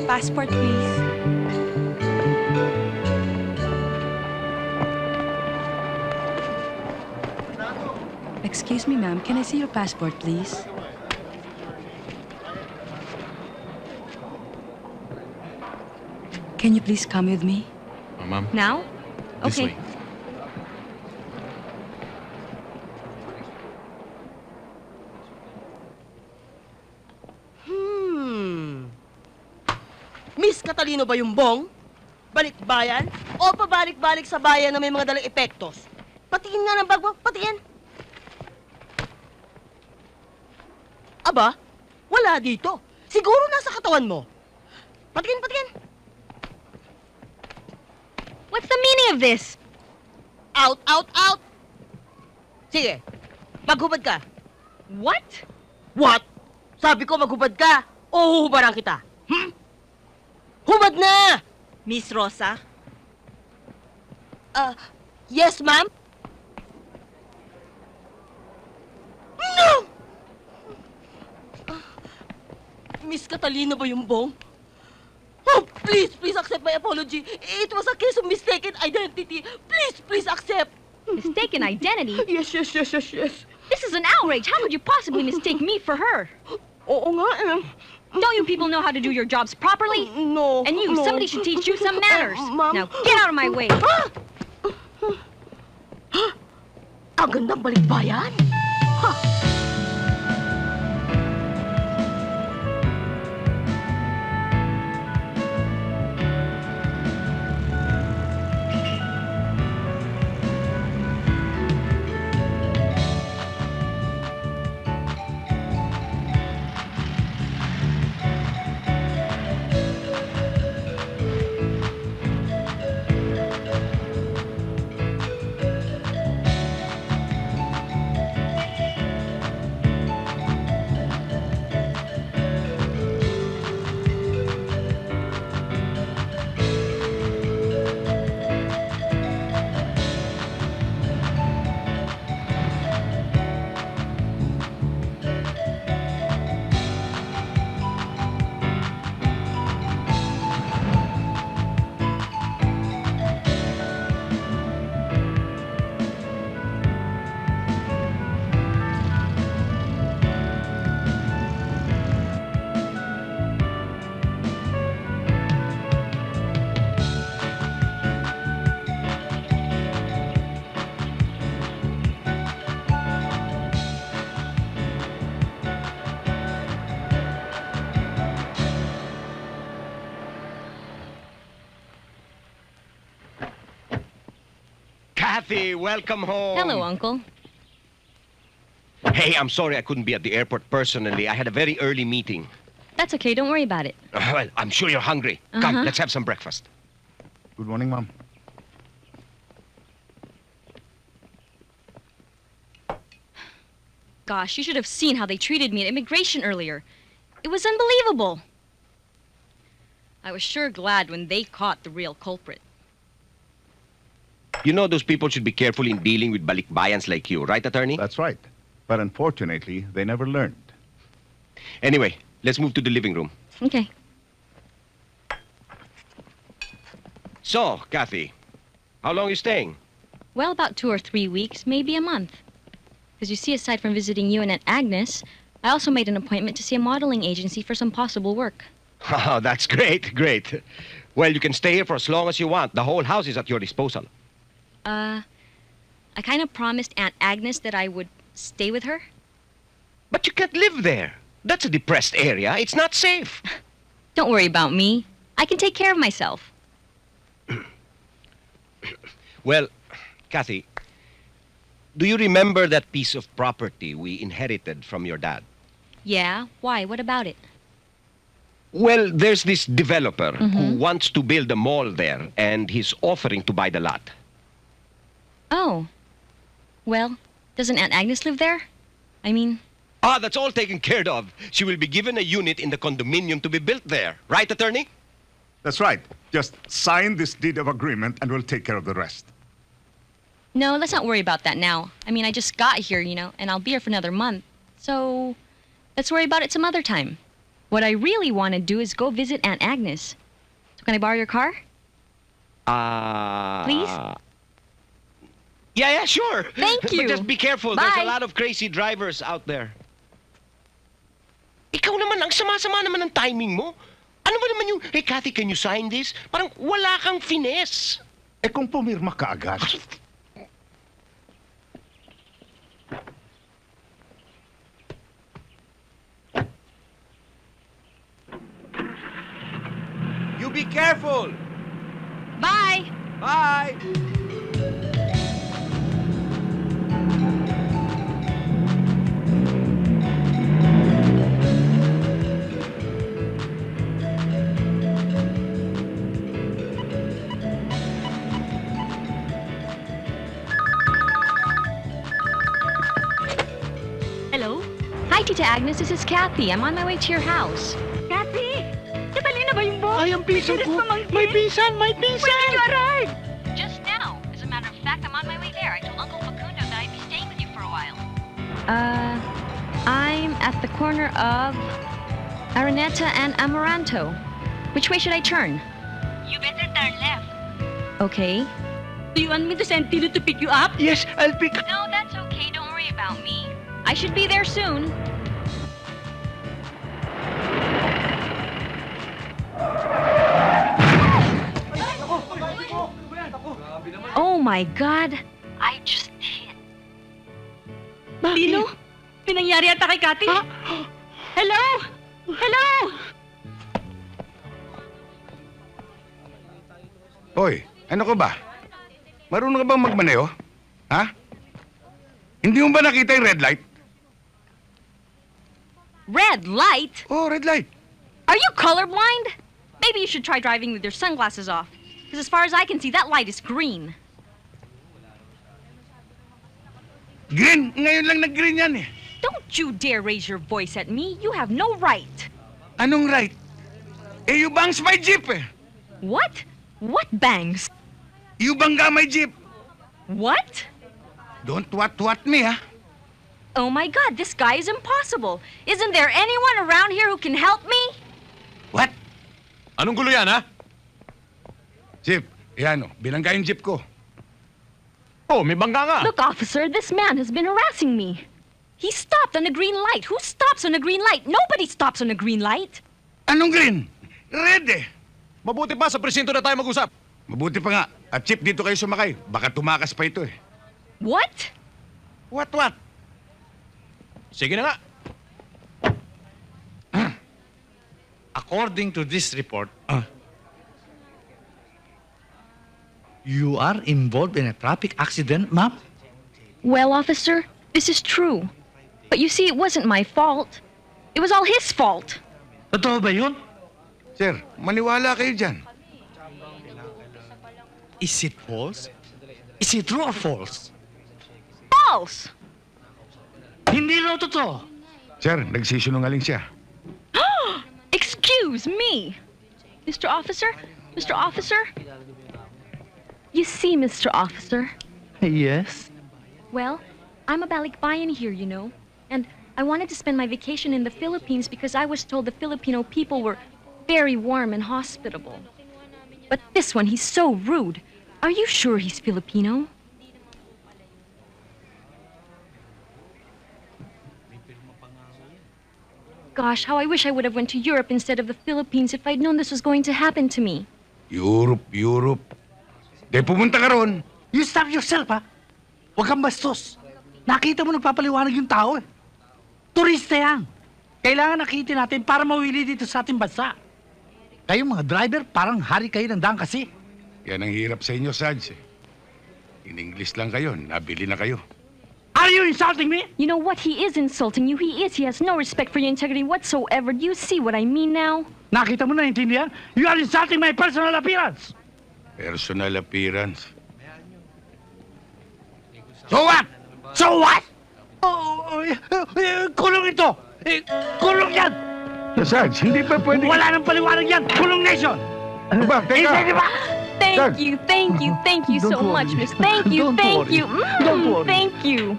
Passport, please. Excuse me, ma'am. Can I see your passport, please? Can you please come with me? Ma'am, Now? this Okay. way. Miss Catalino ba yung bong? Balikbayan? O pabalik-balik sa bayan na may mga dalang epektos? Patingin nga ng bag mo, patingin. Aba, wala dito. Siguro nasa katawan mo. Patingin, patingin. What's the meaning of this? Out, out, out. Sige, maghubad ka. What? What? Sabi ko maghubad ka o huhubaran kita. Hubad na! Miss Rosa? Yes, ma'am? No! Miss Catalina ba yung bong? Oh, please, please accept my apology. It was a case of mistaken identity. Please, please accept. Mistaken identity? Yes, yes, yes, yes, yes. This is an outrage. How could you possibly mistake me for her? Oo nga, Don't you people know how to do your jobs properly? No, And you, no. somebody should teach you some manners. Ma'am. Now, get out of my way. Ang gandang balikbayan. Kathy, welcome home. Hello, Uncle. Hey, I'm sorry I couldn't be at the airport personally. I had a very early meeting. That's okay. Don't worry about it. Well, I'm sure you're hungry. Come, Uh-huh. let's have some breakfast. Good morning, ma'am. Gosh, you should have seen how they treated me at immigration earlier. It was unbelievable. I was sure glad when they caught the real culprit. You know those people should be careful in dealing with balikbayans like you, right, attorney? That's right. But unfortunately, they never learned. Anyway, let's move to the living room. Okay. So, Kathy, how long are you staying? Well, about 2 or 3 weeks, maybe a month. Because you see, aside from visiting you and Aunt Agnes, I also made an appointment to see a modeling agency for some possible work. Oh, that's great, great. Well, you can stay here for as long as you want. The whole house is at your disposal. I kind of promised Aunt Agnes that I would stay with her. But you can't live there. That's a depressed area. It's not safe. Don't worry about me. I can take care of myself. Well, Kathy, do you remember that piece of property we inherited from your dad? Yeah? Why? What about it? Well, there's this developer who wants to build a mall there, and he's offering to buy the lot. Oh. Well, doesn't Aunt Agnes live there? I mean, Ah, that's all taken care of. She will be given a unit in the condominium to be built there. Right, attorney? That's right. Just sign this deed of agreement and we'll take care of the rest. no, let's not worry about that now. I mean, I just got here, and I'll be here for another month. So, let's worry about it some other time. What I really want to do is go visit Aunt Agnes. So can I borrow your car? Please? Yeah, sure. Thank you. But just be careful. Bye. There's a lot of crazy drivers out there. Ikaw naman, ang sama-sama naman ng timing mo. Ano ba naman yung, hey, Kathy, can you sign this? Parang wala kang finesse. Eh kung pumirma ka agad. You be careful. Bye! Bye. Hello? Hi, Tita Agnes. This is Kathy. I'm on my way to your house. Kathy! Catalina ba yung boss? Ay, ang pisan ko. May pisan, may pisan. When did you arrive? Just now. As a matter of fact, I'm on my way there. I told Uncle Facundo that I'd be staying with you for a while. I'm at the corner of Araneta and Amaranto. Which way should I turn? You better turn left. Okay. Do you want me to send Tino to pick you up? Yes, I'll pick. No, that's okay. Don't worry about me. I should be there soon. Oh my God. I just hit. Tino? Pinangyari ata kay Kathy? Hello? Hello? Hoy, ano ka ba? Marunong ka bang magmaneho? Ha? Hindi mo ba nakita yung red light? Red light? Oh, red light. Are you colorblind? Maybe you should try driving with your sunglasses off. Because as far as I can see, that light is green. Green. Ngayon lang nag-green yan eh. Don't you dare raise your voice at me. You have no right. Anong right? Eh, you bangs my jeep eh. What? What bangs? You bangga my jeep. What? Don't what me ha. Oh my God, this guy is impossible. Isn't there anyone around here who can help me? What? Anong gulo yan, ha? Jeep, yan o. Binangga yung jeep ko. Oh, may bangga nga. Look, officer, this man has been harassing me. He stopped on a green light. Who stops on a green light? Nobody stops on a green light. Anong green? Red eh. Mabuti pa, sa presinto na tayo mag-usap. Mabuti pa nga. At Chip, dito kayo sumakay. Baka tumakas pa ito eh. What? What? Sige na nga. According to this report, you are involved in a traffic accident, ma'am? Well, officer, this is true. But you see, it wasn't my fault. It was all his fault. Totoo ba yun? Sir, maniwala kayo dyan. Is it false? Is it true or false? False! Hindi raw totoo. Sir, nagsisinungaling siya. Excuse me! Mr. Officer? Mr. Officer? You see, Mr. Officer, Yes? well, I'm a balikbayan here, and I wanted to spend my vacation in the Philippines because I was told the Filipino people were very warm and hospitable. But this one, he's so rude. Are you sure he's Filipino? Gosh, how I wish I would have went to Europe instead of the Philippines if I'd known this was going to happen to me. Europe. De, pumunta ka ron. You stop yourself, ha? Huwag kang bastos. Nakita mo nagpapaliwanag yung tao, eh. Turista yan. Kailangan nakita natin para mawili dito sa ating bansa. Kayong mga driver, parang hari kayo ng daan kasi. Yan ang hirap sa inyo, Sarge. In English lang kayo, nabili na kayo. Are you insulting me? You know what? He is insulting you. He is. He has no respect for your integrity whatsoever. Do you see what I mean now? Nakita mo na, intindihan? You are insulting my personal appearance. Personal appearance. So what? So what? Kulong ito! Kulong yan! Sarge, hindi pa pwede... Wala nang paliwanag yan! Kulong nation! Ano ba? Hindi Teka! ba? Thank you so Don't much, worry. miss. Thank you, Don't thank worry. you. Don't worry. Thank you.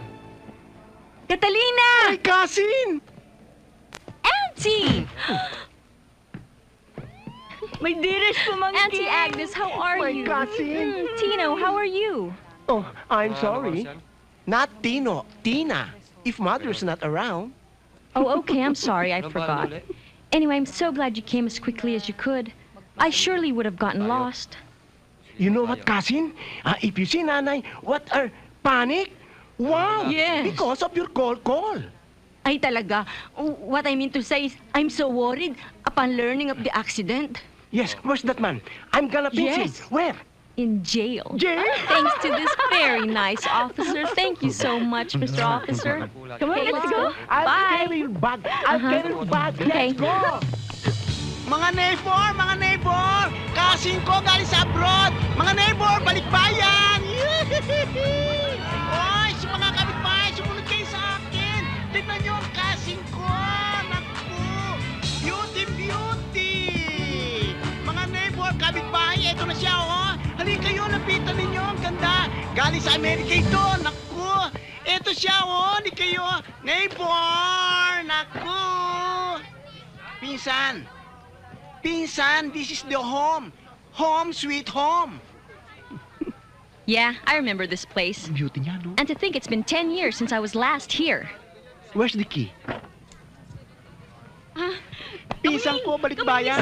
Catalina! Ay, Kasin! Auntie! May dearest pumangkin. Auntie Agnes, how are My you? cousin. Tino, how are you? Oh, I'm sorry. Not Tino, Tina. If mother's not around. Oh, okay, I'm sorry, I forgot. Anyway, I'm so glad you came as quickly as you could. I surely would have gotten lost. You know what, Cousin? If you see Nanay, what are panic? Wow! Yes. Because of your call. Ay talaga, what I mean to say is, I'm so worried upon learning of the accident. Yes, where's that man? I'm gonna pinch him. Yes. Where? In jail. Jail? Thanks to this very nice officer. Thank you so much, Mr. Officer. Come on, Okay, let's go. I'll Bye. carry your bag. I'll carry your bag. Okay. Let's go! Mga neighbor, kasing ko galing sa abroad. Mga neighbor, balikbayan. Oy, sa mga kapitbahay, sumunod kayo sa akin. Tignan niyo ang kasing ko. Naku, beauty. Mga neighbor, kapitbahay, eto na siya, oh. Halika kayo, lapitan ninyo, ang ganda. Galing sa Amerika ito, naku. Eto siya, oh, halika kayo. Neighbor, naku. Pinsan, this is the home. Home sweet home. Yeah, I remember this place. Beauty niya, no? And to think it's been 10 years since I was last here. Where's the key? Pinsan ko, balikbayan.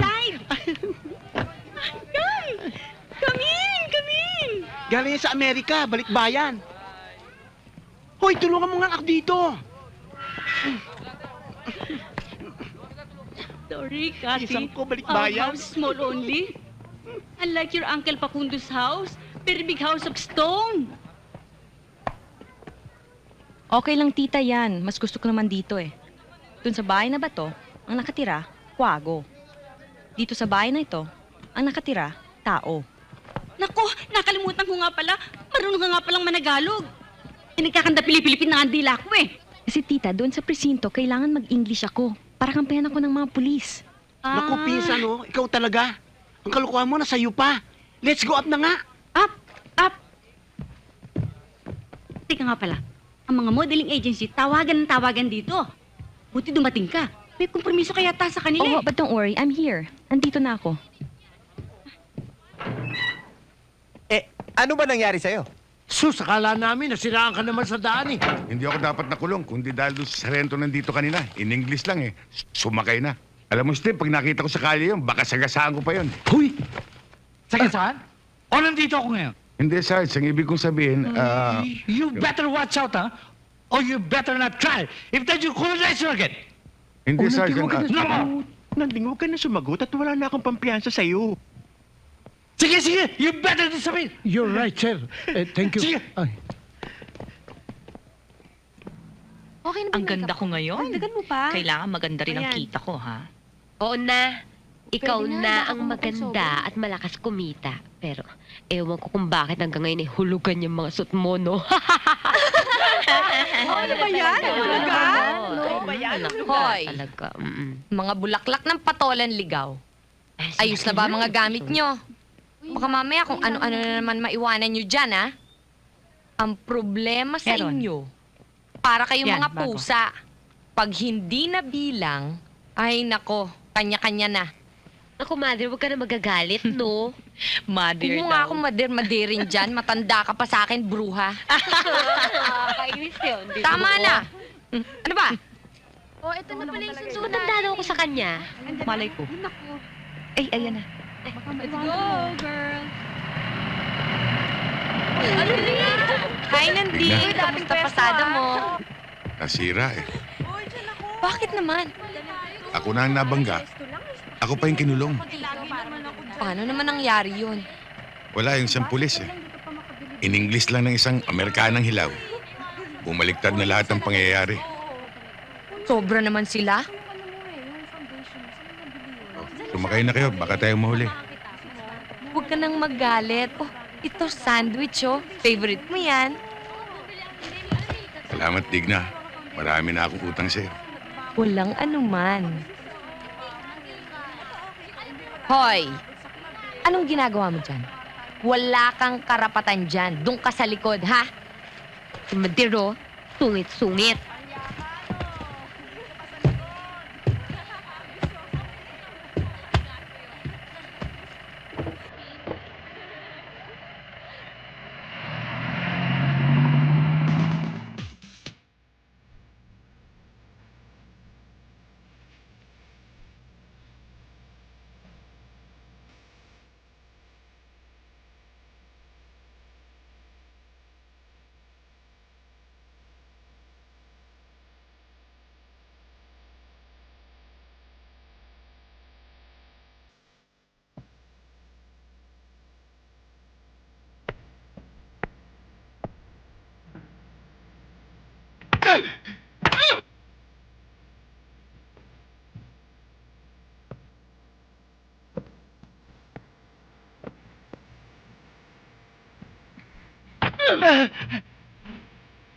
Come in. Galing sa Amerika, balikbayan. Hoy, tulungan mo nga ako dito. Sorry, Cathy. Isang ko, Our balikbayan. house small only. Unlike your Uncle Facundo's house, very big house of stone. Okay lang, tita, yan. Mas gusto ko naman dito eh. Dun sa bahay na bato, ang nakatira, kwago. Dito sa bahay na ito, ang nakatira, tao. Nako, nakalimutan ko nga pala. Marunong ka nga palang managalog. Nagkakanda Pilipin na ang dila ko eh. Kasi tita, doon sa presinto, kailangan mag-English ako para kampayan ako ng mga pulis. Naku, pinsan, no? Ikaw talaga. Ang kalukuhan mo, nasa iyo pa. Let's go up na nga. Up! Teka nga pala, ang mga modeling agency, tawagan dito. Buti dumating ka. May kompromiso kaya ta sa kanila Oh, but don't worry, I'm here. Andito na ako. Ano ba nangyari sa'yo? Sus, akala namin nasiraan ka naman sa daan eh. Hindi ako dapat nakulong, kundi dahil doon sa sarento nandito kanina. In English lang eh. Sumakay na. Alam mo, Steve, pag nakita ko sa kalye yun, baka sagasaan ko pa yun. Huy! Saan? O nandito ako ngayon? Hindi, Sarge. Ang ibig kong sabihin, You better watch out, ha? Or you better not try. If that you call you again. hindi, Sarge. Nandingo ka na No! sumagot. Nandingo ka na sumagot at wala na akong pampiyansa sa'yo. Sige! You better disappear. You're right, sir. Thank you. Sige. Ay. Okay na Ang ganda ko ngayon. Dagan mo pa. Kailangan maganda rin ang Ayan. kita ko, ha? Oo na. Ikaw Pwede na, na baka ang kung maganda at malakas kumita. Pero, ewan ko kung bakit hanggang ngayon ay hulugan yung mga suot mo, no? Ano ba yan? Hulugan? Ano ba yan? Hoy! Talaga. Mga bulaklak ng patolan ligaw. Ayos na ba mga gamit nyo? Baka mamaya kung ano-ano na naman maiwanan nyo dyan, ha? Ang problema sa Meron. inyo, para kayong Yan, mga bago. pusa, pag hindi na bilang, ay nako, kanya-kanya na. Ako, mother, huwag ka na magagalit, no? Mother Huwag mo nga akong madirin dyan, matanda ka pa sa akin, bruha. Kainis yun. Tama na! Ano ba? Oh, ito na pala yung susunod. Matanda daw ako sa kanya. Malay ko. Ay, ayan na. Let's go, girl. Hi, Nandi. Kamusta pasada mo? Nasira eh. Bakit naman? Ako na ang nabangga. Ako pa yung kinulong. Paano naman nangyari yun? Wala yung isang pulis eh. In English lang ng isang Amerikanang hilaw. Bumaliktad na lahat ng pangyayari. Sobra naman sila. Sumakay na kayo, baka tayo mahuli. Huwag ka nang magalit. Oh, ito sandwich, oh. Favorite mo yan. Salamat, Digna. Marami na akong utang sa'yo. Walang anuman. Hoy! Anong ginagawa mo dyan? Wala kang karapatan dyan. Doon ka sa likod, ha? Madiro, sungit-sungit.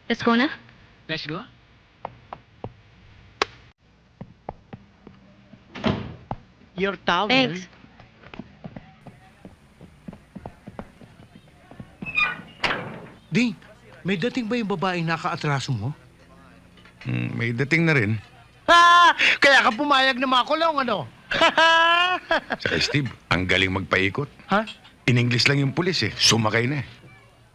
Let's go na. Let's go. Your towel. Thanks. Ding, may dating ba yung babaeng nakaatraso mo? May dating na rin. Ha! Kaya ka pumayag na makulong, ano? Saka Steve, ang galing magpaikot. Ha? In English lang yung pulis eh. Sumakay na eh.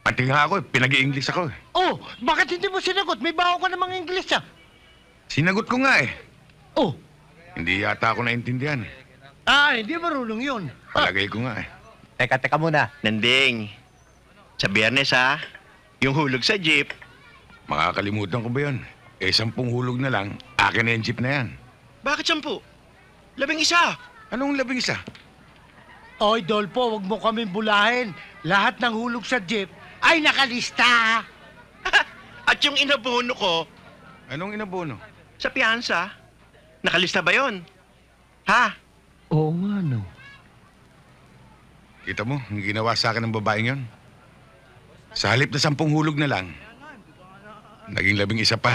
Pati nga ako eh, pinag-i-English ako eh. Oh, bakit hindi mo sinagot? May baho ka namang English, ah. Sinagot ko nga eh. Oh, Hindi yata ako naintindihan eh. hindi marunong yun. Palagay ko nga eh. Teka muna. Nanding. Sa Biyernes ha, yung hulog sa jeep. Makakalimutan ko ba yun? 10 hulog na lang, akin na yung jeep na yan. Bakit 10? 11. Anong 11? Oy, Dolpo, wag mo kaming bulahin. Lahat ng hulog sa jeep ay nakalista. At yung inabono ko, Anong inabono? sa piyansa, nakalista ba yon? Ha? Oo nga, no. Kita mo, ang ginawa sa akin ng babaeng yon. Sa halip na 10 hulog na lang, naging 11 pa.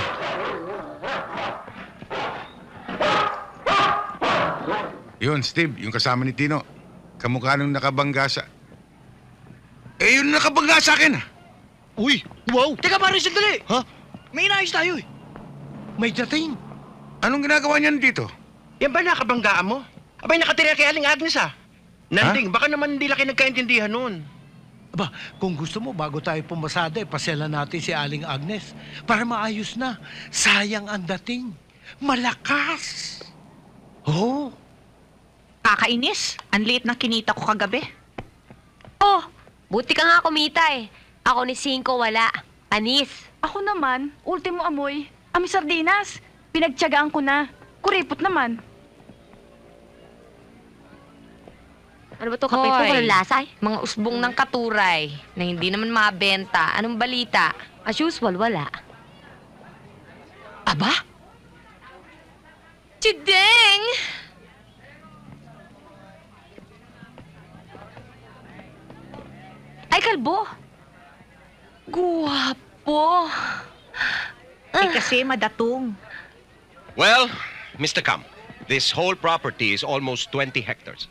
Yun, Steve, yung kasama ni Tino. Kamukha nung nakabangga sa... Eh, yun nakabangga sa akin ah. Uy, wow. Teka, pare, sandali. Ha? May inayos tayo eh. May dating. Anong ginagawa niyan dito? Yan ba nakabanggaan mo? Abay, nakatira kay Aling Agnes ah. Nanding, baka naman hindi laki nagkaintindihan nun. Aba, kung gusto mo, bago tayo pumasada, pasyalan natin si Aling Agnes para maayos na. Sayang ang dating. Malakas. Oh. Kakainis. Ang liit na kinita ko kagabi. Oh, buti ka nga kumita eh. Ako ni Cinco wala. Panis. Ako naman, ultimo amoy. Ami sardinas. Pinagtiyagaan ko na. Kuripot naman. Ano ba to? Kape ko walang lasa eh. Mga usbong ng katuray na hindi naman mabenta. Anong balita? As usual, wala. Aba? Chideng! Ay, kalbo! Guwapo! Kasi madatong. Well, Mr. Kam, this whole property is almost 20 hectares.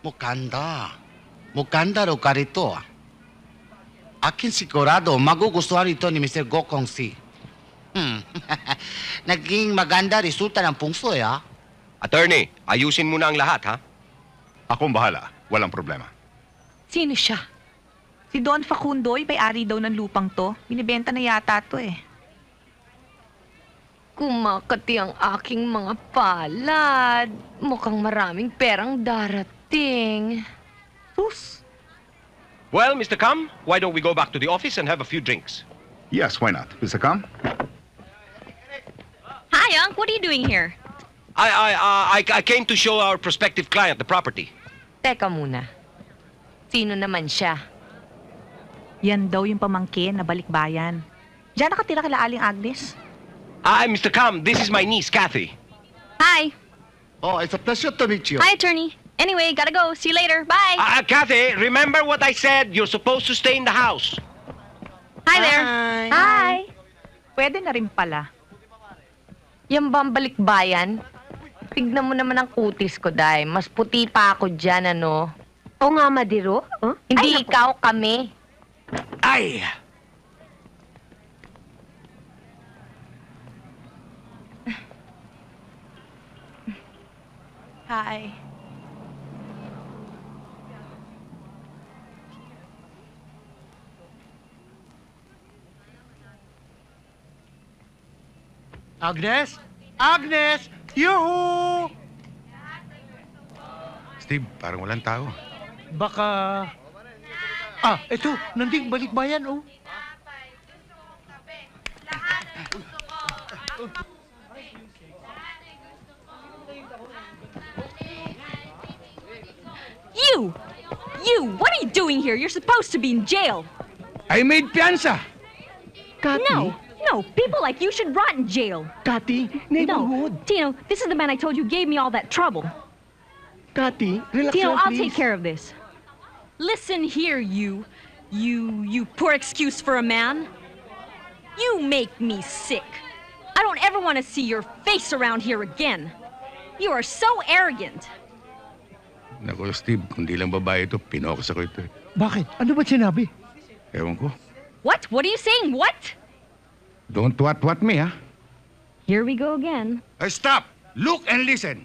Mukanda. Mukanda lugar ito. Akin sigurado magugustuhan ito ni Mr. Gokong Si. Naging maganda resulta ng pungso, ah. Attorney, ayusin mo na ang lahat, ha? Akong bahala. Walang problema. Sino siya? Si Don Facundoy, may-ari daw ng lupang to. Binibenta na yata to eh. Kumakati ang aking mga palad. Mukhang maraming perang darating. Sus! Well, Mr. Kam, why don't we go back to the office and have a few drinks? Yes, why not? Mr. Kam? Hi, Unc. What are you doing here? I came to show our prospective client the property. Teka muna. Sino naman siya? Yan daw yung pamangkin na balikbayan. Diyan nakatira kila Aling Agnes. Mr. Cam, this is my niece, Kathy. Hi. Oh, it's a pleasure to meet you. Hi, attorney. Anyway, gotta go. See you later. Bye. Kathy, remember what I said? You're supposed to stay in the house. Hi there. Hi. Pwede na rin pala. Yan ba ang balikbayan? Tignan mo naman ang kutis ko, Day. Mas puti pa ako dyan, ano? O nga, Madiro? Oh? Hindi ikaw, kami. Ay! Hi. Agnes? Agnes! Yoo-hoo! Steve, parang walang tao. Baka... ito. Nanding balikbayan, oh. You! What are you doing here? You're supposed to be in jail. I made piyansa. No, people like you should rot in jail. Kati, No, Tino, this is the man I told you gave me all that trouble. Kati, relax Tino, lang, I'll please. take care of this. Listen here, you poor excuse for a man. You make me sick. I don't ever want to see your face around here again. You are so arrogant. Naku, Steve, kung di lang babae ito, pinokos ako ito. Bakit? Ano ba sinabi? Ewan ko. What? What are you saying? What? Don't what me, ha? Here we go again. Stop! Look and listen.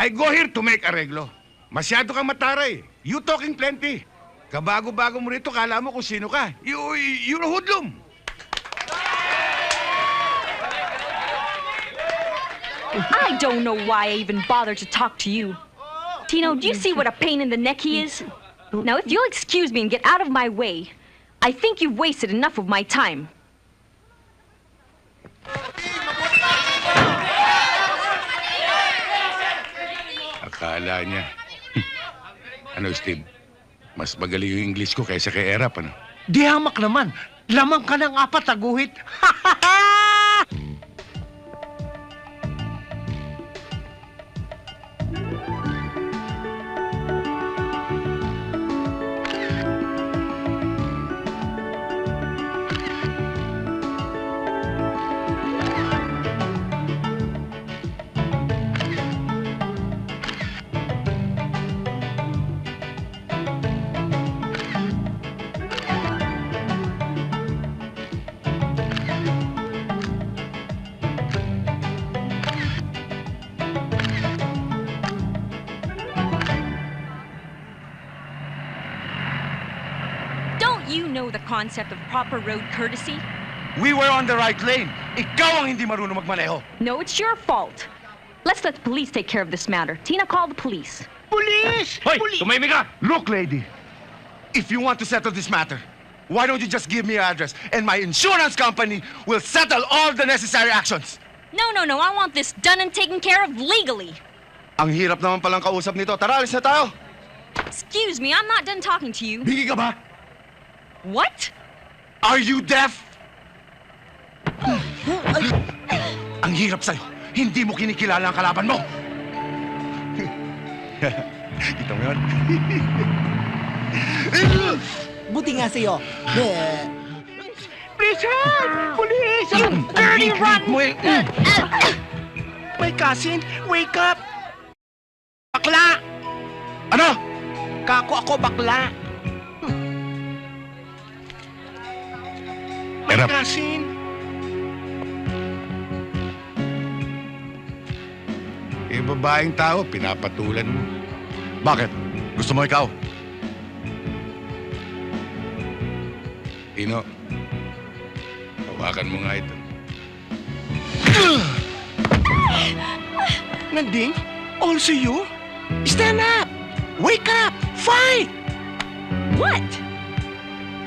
I go here to make arreglo. Masyado kang mataray. You talking plenty. Kabago-bago mo rito, kala mo kung sino ka. You're a hoodlum. I don't know why I even bothered to talk to you. Tino, do you see what a pain in the neck he is? Now, if you'll excuse me and get out of my way, I think you've wasted enough of my time. Akala niya. Ano, Steve? Mas magaling yung English ko kaysa kay Erap, ano? Di hamak naman. Lamang ka ng apat, aguhit. You know the concept of proper road courtesy? We were on the right lane. Ikaw ang hindi marunong magmaneho. No, it's your fault. Let's let the police take care of this matter. Tina, call the police. Police! Hoy, tumahimik ka! Look, lady. If you want to settle this matter, why don't you just give me your address and my insurance company will settle all the necessary actions. No. I want this done and taken care of legally. Ang hirap naman palang kausap nito. Tara, alis na tayo. Excuse me, I'm not done talking to you. Bigi ka ba? What? Are you deaf? Ang hirap sa'yo. Hindi mo kinikilala ang kalaban mo. Kita mo yun? Buti nga sa'yo. Please help! Police! You dirty rotten... My cousin, wake up! Bakla! Ano? Kako ako bakla. My Erap. cousin. Eh, babaeng tao, pinapatulan mo. Bakit? Gusto mo ikaw? Tino, hawakan mo nga ito. Nanding? Also you? Stand up! Wake up! Fight! What?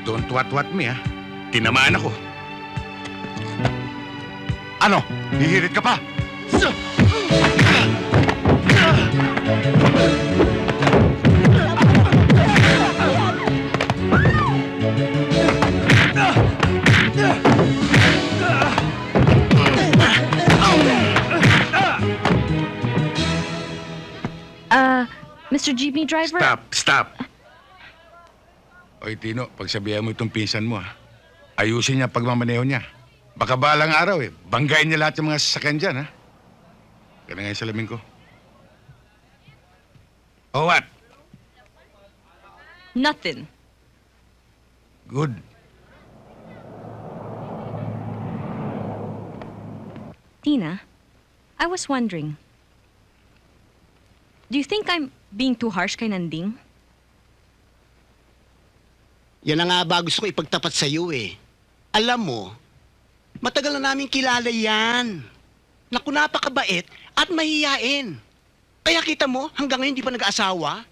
Don't what me, ha? Tinamaan ako. Ano? Hihirit ka pa? Mr. Jeepney driver? Stop! Oy, Tino, pagsabihan mo itong pinsan mo, ha? Ayusin niya ang pagmamaneho niya. Baka balang araw, banggain niya lahat ng mga sasakyan dyan, ha? Kaya nga yung salamin ko. Oh, what? Nothing. Good. Tina, I was wondering, do you think I'm being too harsh kay Nanding? Yan na nga ba gusto ko ipagtapat sa iyo eh. Alam mo, matagal na namin kilala yan. Naku, napakabait at mahiyain. Kaya kita mo, hanggang ngayon di pa nag-aasawa?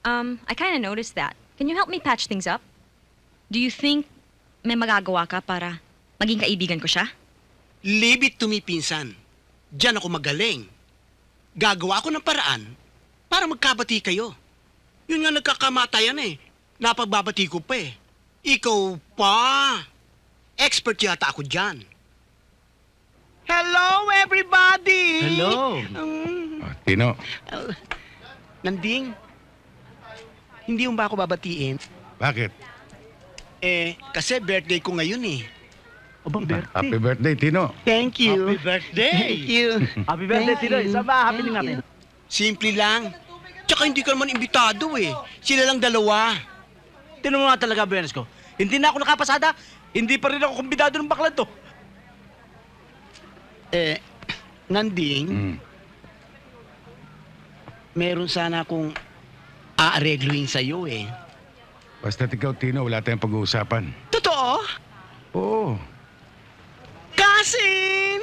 I kinda noticed that. Can you help me patch things up? Do you think may magagawa ka para maging kaibigan ko siya? Leave it to me, pinsan. Diyan ako magaling. Gagawa ako ng paraan para magkabati kayo. Yun nga nagkakamatayan eh. Napagbabati ko pa eh. Ikaw pa. Expert yata ako dyan. Hello, everybody! Hello. Tino, Nanding, hindi mo ba ako babatiin? bakit? Kasi birthday ko ngayon eh. Happy birthday, Tino. Thank you. Happy birthday. Thank you. Happy birthday, Tino. Isa ba happening natin? Simple lang. Tsaka hindi ka naman imbitado eh. Sila lang dalawa. Tinan mo nga talaga, Benes ko. Hindi na ako nakapasada. Hindi pa rin ako kumbidado ng baklan to. Nanding, meron sana akong aaregluhin sa'yo eh. Basta't ikaw, Tino, wala tayong pag-uusapan. Totoo? Oo. Kasin!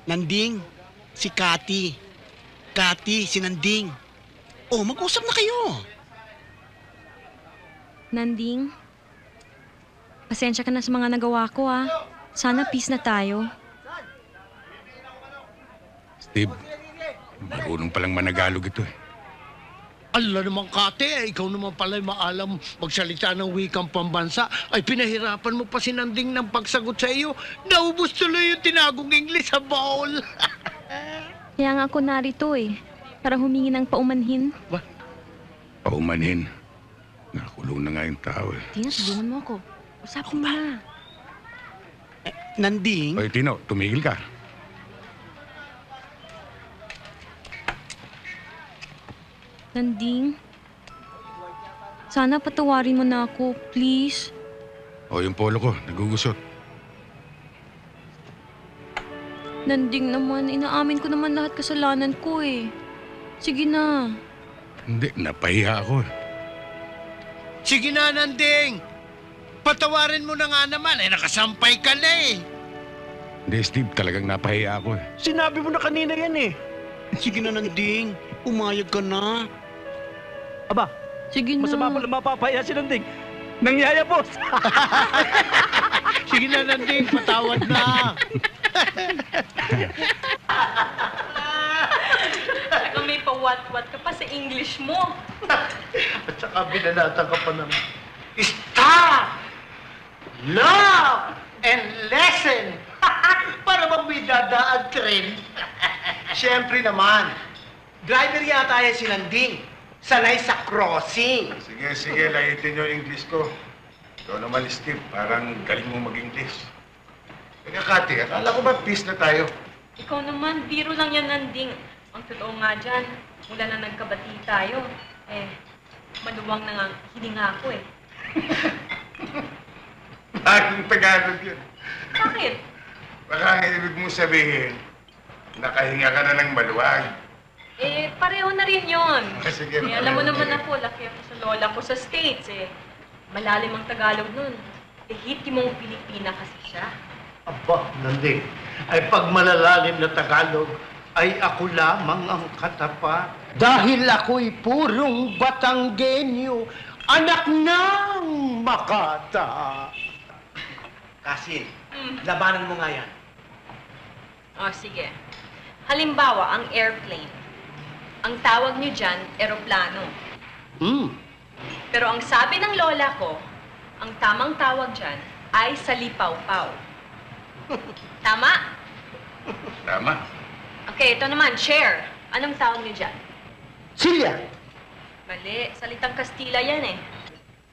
Nanding, si Kati. Kati, si Nanding. Oh, mag-usap na kayo. Nanding, pasensya ka na sa mga nagawa ko, ah. Sana peace na tayo. Steve, marunong palang managalog ito eh. Ala naman, Kate, ikaw naman pala maalam magsalita ng wikang pambansa. Ay pinahirapan mo pa si Nanding ng pagsagot sa iyo. Naubos tuloy yung tinagong English sa bowl. Kaya nga ako narito eh, para humingi ng paumanhin. Paumanhin. Nakulong na nga yung tao eh. Tina, sabihin mo ako. Usapin mo na. Nanding? Oy, Tino, tumigil ka. Nanding, sana patawarin mo na ako, please. O, yung polo ko, nagugusot. Nanding naman, inaamin ko naman lahat kasalanan ko eh. Sige na. Hindi, napahiya ako eh. Sige na, Nanding. Patawarin mo na nga naman. Nakasampay ka na eh. Hindi, Steve, talagang napahiya ako eh. Sinabi mo na kanina yan eh. Sige na, Nanding. Umayag ka na. Aba, sige na. masama pala mapapaya si Nanding. Nangyaya, boss. Sige na, Nanding. Patawad na. Saka may pa-what-what ka pa sa English mo. At saka binanata ka pa ng stop! Love! And lesson! Para bang may dadaan tren? Siyempre naman. Driver yata yan si Nanding. Sanay sa crossing. Sige, layitin yung English ko. Ikaw naman, Steve, parang galing mo mag-English. Teka, Kati, akala ko ba peace na tayo? Ikaw naman, biro lang yan, Nanding. Ang totoo nga dyan, mula na nagkabati tayo, maluwang na nga hininga ako eh. Anong Tagalog yun? Bakit? Baka ang ibig mo sabihin, nakahinga ka na ng maluwag. Pareho na rin yun. Sige, Alam mo pareho naman na rin. ako, laki ako sa lola ko sa States malalim ang Tagalog nun. Hiti mong Pilipina kasi siya. Aba, Nanding. Ay pag malalalim na Tagalog, ay ako lamang ang katapat. Dahil ako'y purong Batanggenyo, anak ng Makata. Kasin, labanan mo nga yan. O, sige. Halimbawa, ang airplane. Ang tawag niyo dyan, eroplano. Pero ang sabi ng lola ko, ang tamang tawag dyan ay salipaw-paw. Tama? Tama. Okay, ito naman, chair. Anong tawag niyo dyan? Silya. Mali, salitang Kastila yan eh.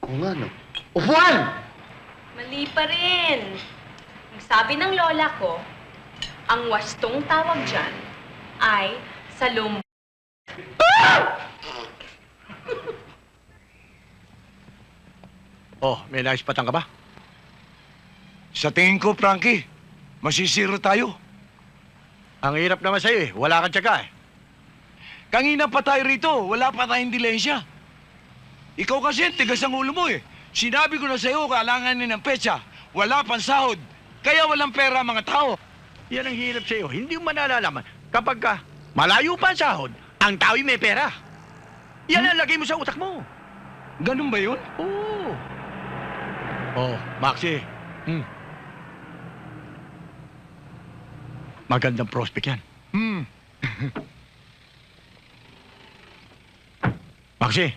O nga, no? Upuan! Mali pa rin. Ang sabi ng lola ko, ang wastong tawag dyan ay salum. Oh, may nais patang ka ba? Sa tingin ko, Frankie, masisiro tayo. Ang hirap naman sa'yo eh. Wala kang tiyaga eh. Kanina pa tayo rito, wala pa tayong dilensya. Ikaw kasi, tigas ang ulo mo eh. Sinabi ko na sa'yo, kailanganin ng petsa. Wala pang sahod. Kaya walang pera ang mga tao. Yan ang hirap sa'yo. Hindi mo manalalaman. Kapag ka malayo pa ang sahod, ang tao'y may pera. Yan ang lagay mo sa utak mo. Ganun ba yun? Oo. Oh, Maxie. Magandang prospect yan. Maxie,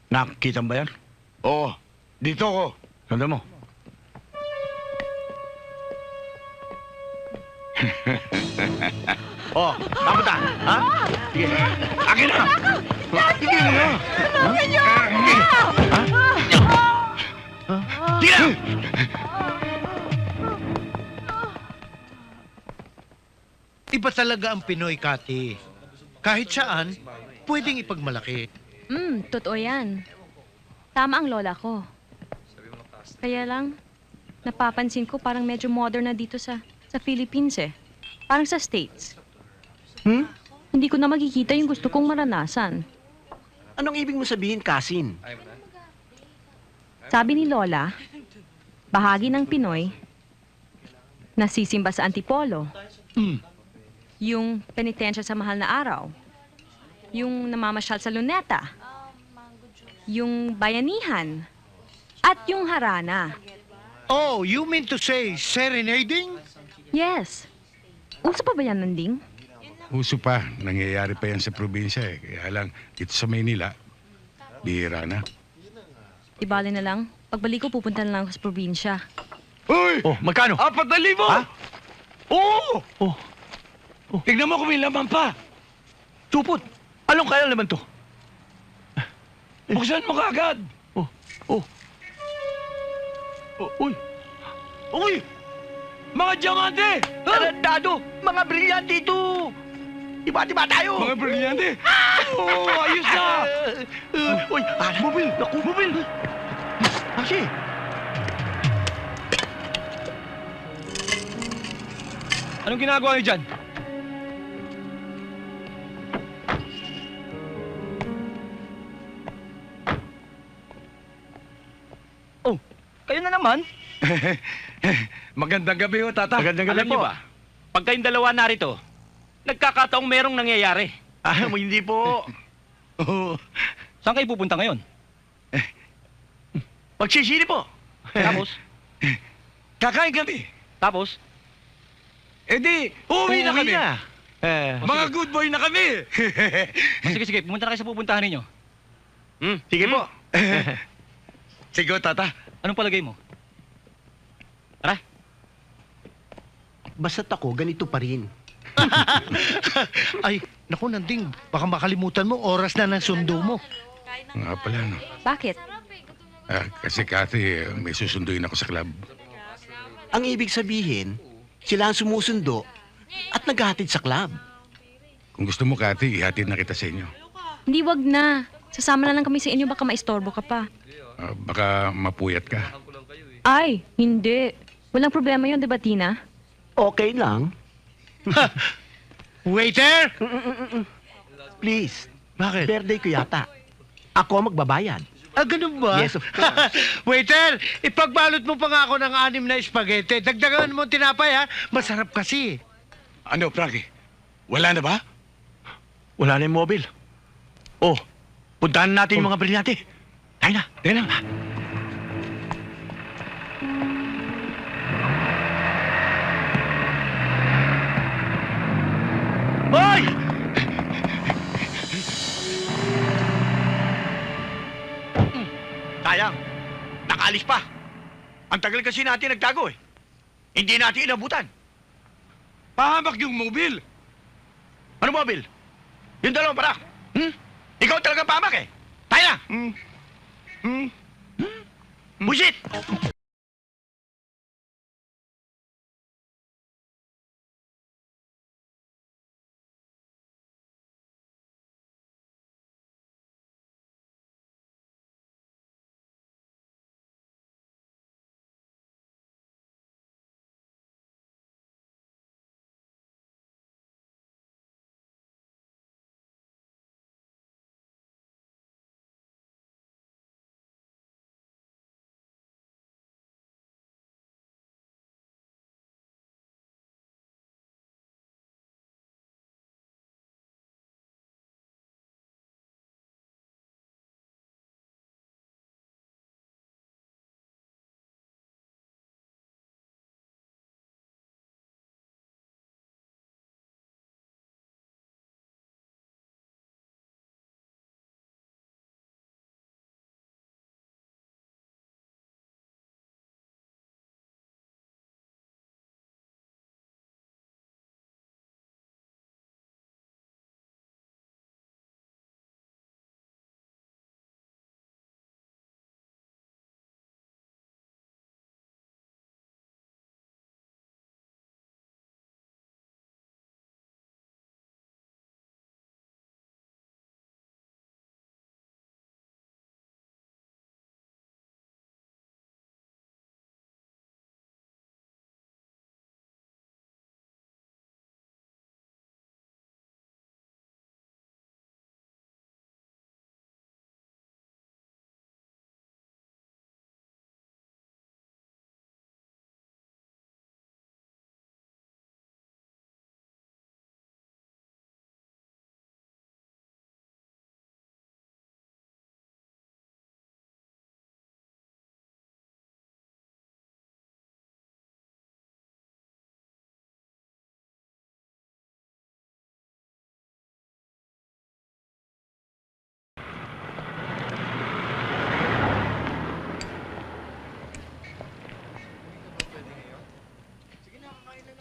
nakikita mo ba yan? Oo, dito ko. Ganda mo. Oh, papunta. Ha? Sige. Akin na! Sige na! Tulungan niyo! Ha? Sige na! Iba talaga ang Pinoy, Kati. Kahit saan, pwedeng ipagmalaki. Totoo yan. Tama ang lola ko. Kaya lang, napapansin ko parang medyo modern na dito sa Philippines eh. Parang sa States. Hindi ko na makikita yung gusto kong maranasan. Anong ibig mo sabihin, Kasin? Sabi ni Lola, bahagi ng Pinoy, nasisimba sa Antipolo. Yung penitensya sa mahal na araw. Yung namamasyal sa luneta. Yung bayanihan. At yung harana. Oh, you mean to say serenading? Yes. Uso pa ba yan, Nanding? Uso pa, nangyayari pa yan sa probinsya eh. Kaya lang, dito sa Maynila, bihira na. Ibali na lang. Pagbalik ko, pupunta na lang ako sa probinsya. Uy! Oh, magkano? 4,000! Ha? Oo! Oh, Tignan mo kung may laman pa. tupot. Anong kaya naman to? Buksan mo kaagad. Uy! Uy! Mga diamante! Tarandado! Mga brilyante ito! Iba-iba tayo! Mga brilyante! Oo, ayos na! Uy! Mobil! Naku! Mobil! Kasi! Anong ginagawa niyo dyan? Oh! Kayo na naman? Magandang gabi ho, tata. Magandang gabi Alam niyo po. ba, pag kayong dalawa narito, nagkakataong merong nangyayari. Hindi po. Oo. Saan kayo pupunta ngayon? Magsisili po. Tapos? Kakain kami. Tapos? Eh di, uuwi na kami. Mga good boy na kami. Sige, pumunta na kayo sa pupuntahan ninyo. Sige po. Sige, tata. Anong palagay mo? Tara. Basta't ako, ganito pa rin. Ay, naku, Nanding, baka makalimutan mo, oras na ng sundo mo. Nga pala, no? Bakit? Kasi Kathy, may susunduin ako sa club. Ang ibig sabihin, sila ang sumusundo at naghahatid sa club. Kung gusto mo, Kathy, ihatid na kita sa inyo. Hindi, wag na. Sasama na lang kami sa inyo, baka maistorbo ka pa. Baka mapuyat ka. Ay, hindi. Walang problema yun, di ba, Tina? Okay lang. Waiter! Please, Bakit? birthday ko yata. Ako ang magbabayad. Ganun ba? Yes, of course. Waiter, ipagbalot mo pa nga ako ng 6 na espagete. Dagdagan mo tinapay, ha? Masarap kasi. Ano, Frankie? Wala na ba? Wala na yung mobile. Oh, puntahan natin yung mga brilyante. Tayo na. Tayo na. Hoy! Sayang. Nakaalis pa. Ang tagal kasi natin nagtago eh. Hindi natin inabutan. Pahamak yung mobile. Ano mobile? Yung dalawang parak. Ikaw talaga pamak eh. Tayo na. Busit!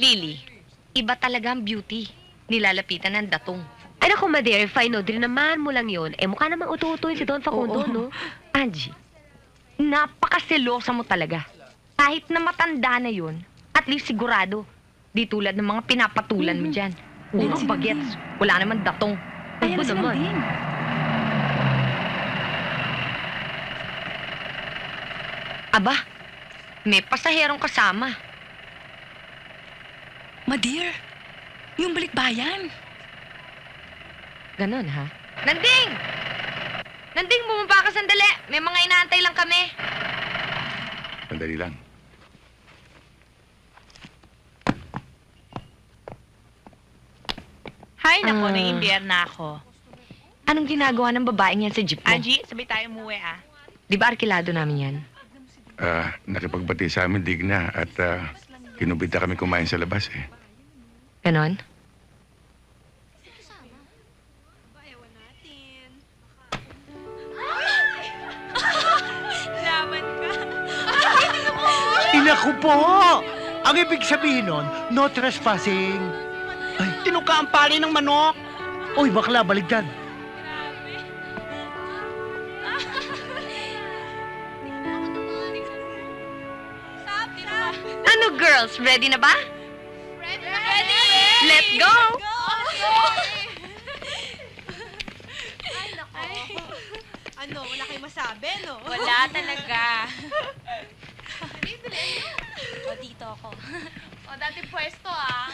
Lily, iba talaga ang beauty. Nilalapitan ng datong. Ay naku, Madeira, fine, no? Naman mo lang yun. Eh, mukha namang utu-utuin si Don Facundo, Oo. no? Angie, napakaselosa mo talaga. Kahit na matanda na yun, at least sigurado. Di tulad ng mga pinapatulan mo dyan. Puro bagets. Wala naman datong. Ayan Opo si naman. Nanding. Aba, may pasaherong kasama. Madir, yung balikbayan. Ganon, ha? Nanding! Nanding, bumaba ka sandali. May mga inaantay lang kami. Sandali lang. Hay, nako, naiimbyer na ako. Anong ginagawa ng babaeng yan sa jeep mo? Angie, sabay tayo umuwi ah. Di ba arkilado namin yan? Nakipagbati sa amin digna at kinubita kami kumain sa labas eh. Ganon? Inaku po! Ang ibig sabihin nun, no trespassing. Ay, tinuka ang pali ng manok. Uy, bakla, baligtad. Ano, girls? Ready na ba? Ready! Let's go! Ano, wala kayong masabi, no? Wala talaga. O, dito ako. O, dati pwesto, ah.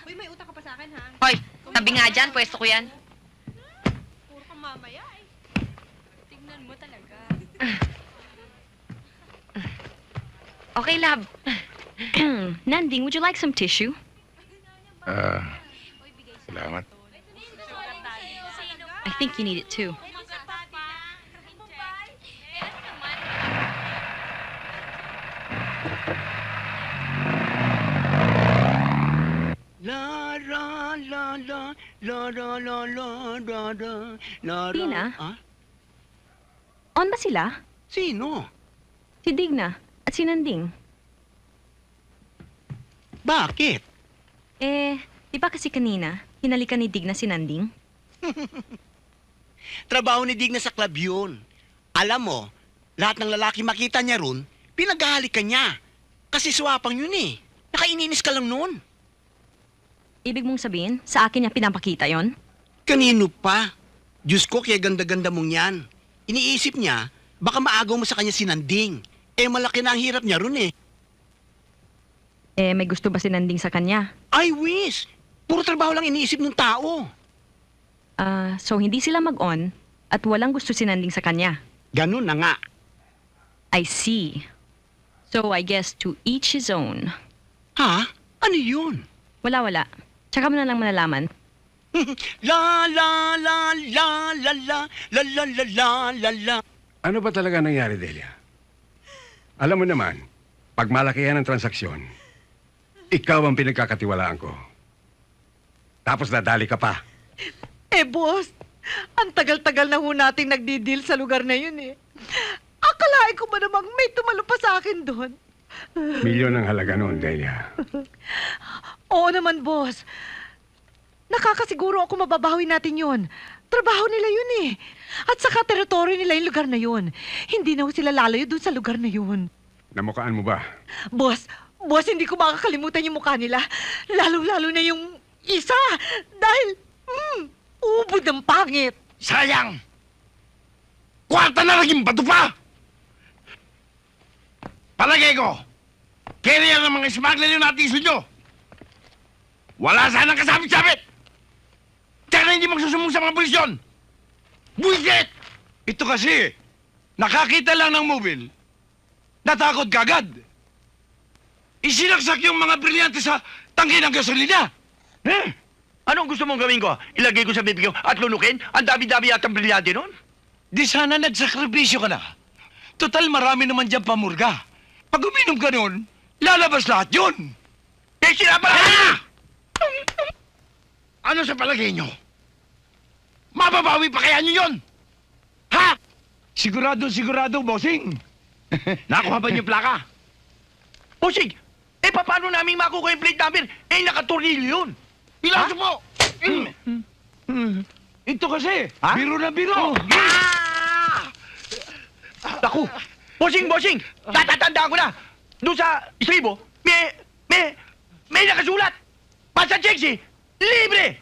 Uy, may utang ka pa sa akin, ha? Hoy, tabi nga dyan. Pwesto ko yan. Puro kang mamaya, eh. Tingnan mo talaga. Okay, love. Nanding, would you like some tissue? Salamat. I think you need it too. La la la la la la la la la la la. Tina? Ah? On ba sila? Sino? Si Digna at si Nanding. Bakit? Di ba kasi kanina, hinalikan ni Digna si Nanding? Trabaho ni Digna sa club yun. Alam mo, lahat ng lalaki makita niya ron, pinaghahalikan niya. Kasi swapang yun eh. Nakaininis ka lang noon. Ibig mong sabihin, sa akin niya pinapakita yon? Kanino pa? Diyos ko, kaya ganda-ganda mong yan. Iniisip niya, baka maagaw mo sa kanya si Nanding. Malaki na ang hirap niya ron eh. May gusto ba si Nanding sa kanya? I wish! Puro trabaho lang iniisip ng tao. So hindi sila mag-on at walang gusto si Nanding sa kanya? Ganun na nga. I see. So I guess to each his own. Ha? Ano yun? Wala. Tsaka mo na lang malalaman. La la la la la la la la la la la la. Ano ba talaga nangyari, Delia? Alam mo naman, pag malakihan ang transaksyon, ikaw ang pinagkakatiwalaan ko. Tapos dadali ka pa. Boss, ang tagal-tagal na ho nating nagdi-deal sa lugar na yun eh. Akalain ko ba namang may tumalo pa sa akin doon? Milyon ang halaga noon, Delia. Oo naman, boss. Nakakasiguro ako mababawi natin yun. Trabaho nila yun eh. At saka teritoryo nila yung lugar na yun. Hindi na ho sila lalayo doon sa lugar na yun. Namukaan mo ba? Boss, hindi ko makakalimutan yung mukha nila. Lalo-lalo na yung isa. Dahil, ubod ng pangit. Sayang! Kwarta na naging bato pa! Palagay ko, carrier ng mga smuggler yung natiso nyo. Wala sanang kasabit-sabit! Tsaka na hindi magsusumbong sa mga pulis yun! Buisit! Ito kasi, nakakita lang ng mobil, natakot kagad. Isinaksak yung mga brilyante sa tangke ng gasolina. Anong gusto mong gawin ko? Ilagay ko sa bibig ko at lunukin? Ang dami-dami yata ang brilyante nun? Di sana nagsakripisyo ka na. Total, marami naman dyan pamurga. Pag uminom ka nun, lalabas lahat yun. Sinapala ka na! Ano sa palagay nyo? Mababawi pa kaya nyo yun? Ha? Sigurado, bossing. Nakuha ba niyo plaka? Bossing, paano namin makukuha yung plate number? Nakatornilyo yun. Ilaso po! Ito kasi, biro na biro. Naku! Bossing! Tatatandaan ko na! Doon sa istribo, may nakasulat! Pasa Chexi, libre!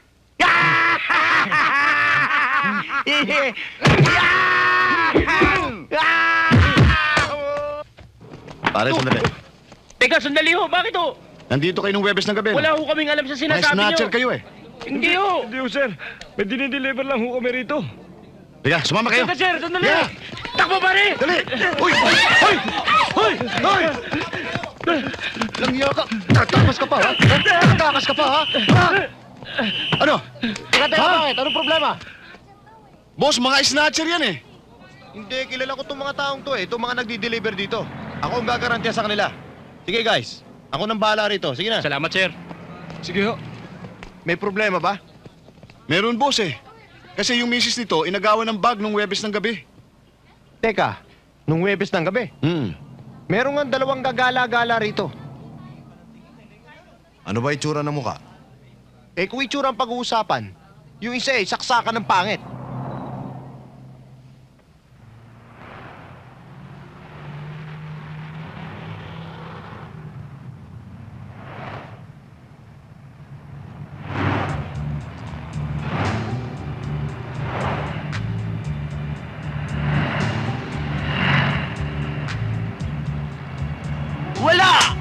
Pare, sandali. Teka, sandali ho. Bakit ho? Nandito kayo nung Webes ng gabi. Wala ho kaming alam sa sinasabi nyo. Snatcher kayo eh. Hindi ho. Hindi ho, sir. May dinideliver lang ho kami rito. Teka, sumama kayo. Teka, sir. Sandali. Yeah. Takbo, pare. Dali! Uy! Langya ka! Tatakas ka pa, ha? Tatakas ka pa, ha? Ano? Teka, bakit? Anong problema? Boss, mga snatcher yan eh. Hindi, kilala ko itong mga taong to eh. Itong mga nagdi-deliver dito. Ako ang gagarantiya sa kanila. Sige guys, ako nang bahala rito. Sige na. Salamat, sir. Sige ho. May problema ba? Meron, boss eh. Kasi yung misis nito, inagawan ng bag nung Webes ng gabi. Teka, nung Webes ng gabi, meron nga dalawang gagala-gala rito. Ano ba itsura ng muka? Kung itsura ang pag-uusapan, yung isa saksakan ng pangit. Wala!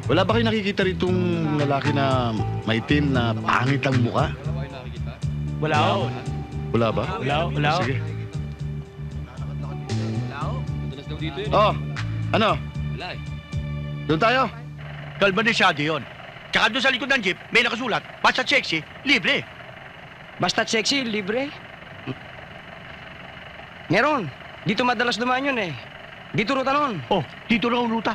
Wala ba kayo nakikita ritong lalaki na maitim na pangit ang muka? Wala ho. Wala ba? Wala ho. Sige. Oh, ano? Wala eh. Doon tayo. Kalmanisyado yun. Tsaka doon sa likod ng jeep, may nakasulat, basta sexy, libre. Basta sexy, libre. Meron. Dito madalas dumaan yun eh. Dito ruta nun. Oh, dito na ang ruta.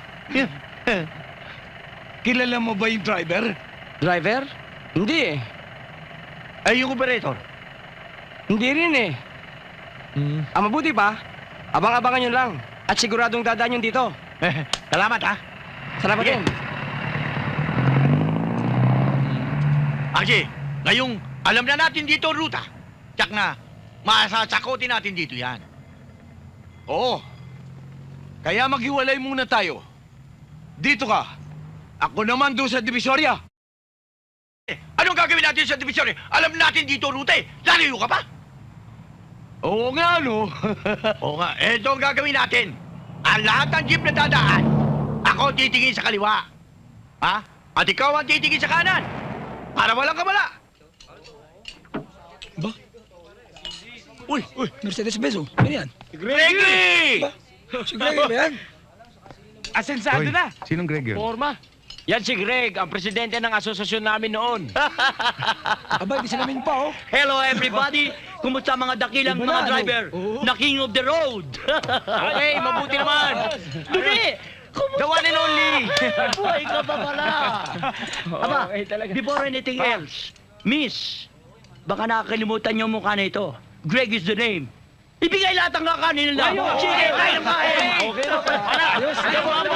Kilala mo ba yung driver? Driver? Hindi eh. Ay, yung operator. Hindi rin eh. Ang mabuti pa, abang-abangan yun lang. At siguradong dadaan yun dito. Salamat, ha? Salamat Sige. din. Aki, ngayong alam na natin dito ang ruta, tsak na, masasakotin natin dito yan. Oo. Kaya maghiwalay muna tayo. Dito ka. Ako naman doon sa Divisoria. Anong gagawin natin sa division? Alam natin dito ang ruta eh. Lalayo ka pa? Oo nga, no? Oo nga, eto ang gagawin natin. Ang lahat ng jeep na dadaan, ako titingin sa kaliwa. Ha? At ikaw ang titingin sa kanan. Para walang kabala. Ba? Uy, Mercedes-Benz, oh. Ano yan? Greggy! Si Greg ba yan? Asensado Hoy, na. sinong Greg yun? Forma. Yan si Greg, ang presidente ng asosasyon namin noon. Aba, hindi sila namin pa, oh. Hello everybody! Kumusta mga dakilang Iba mga na, ano? driver? Oo. Na king of the road! Okay, mabuti naman. Duli! Kumusta The one and only. Buhay ka pa pala! Aba, Okay talaga. before anything else, Miss, baka nakakalimutan niyo ang mukha na ito. Greg is the name. Ibigay lahat ang kakanin nila. Ayun. Sige, kaya na Okay na pa.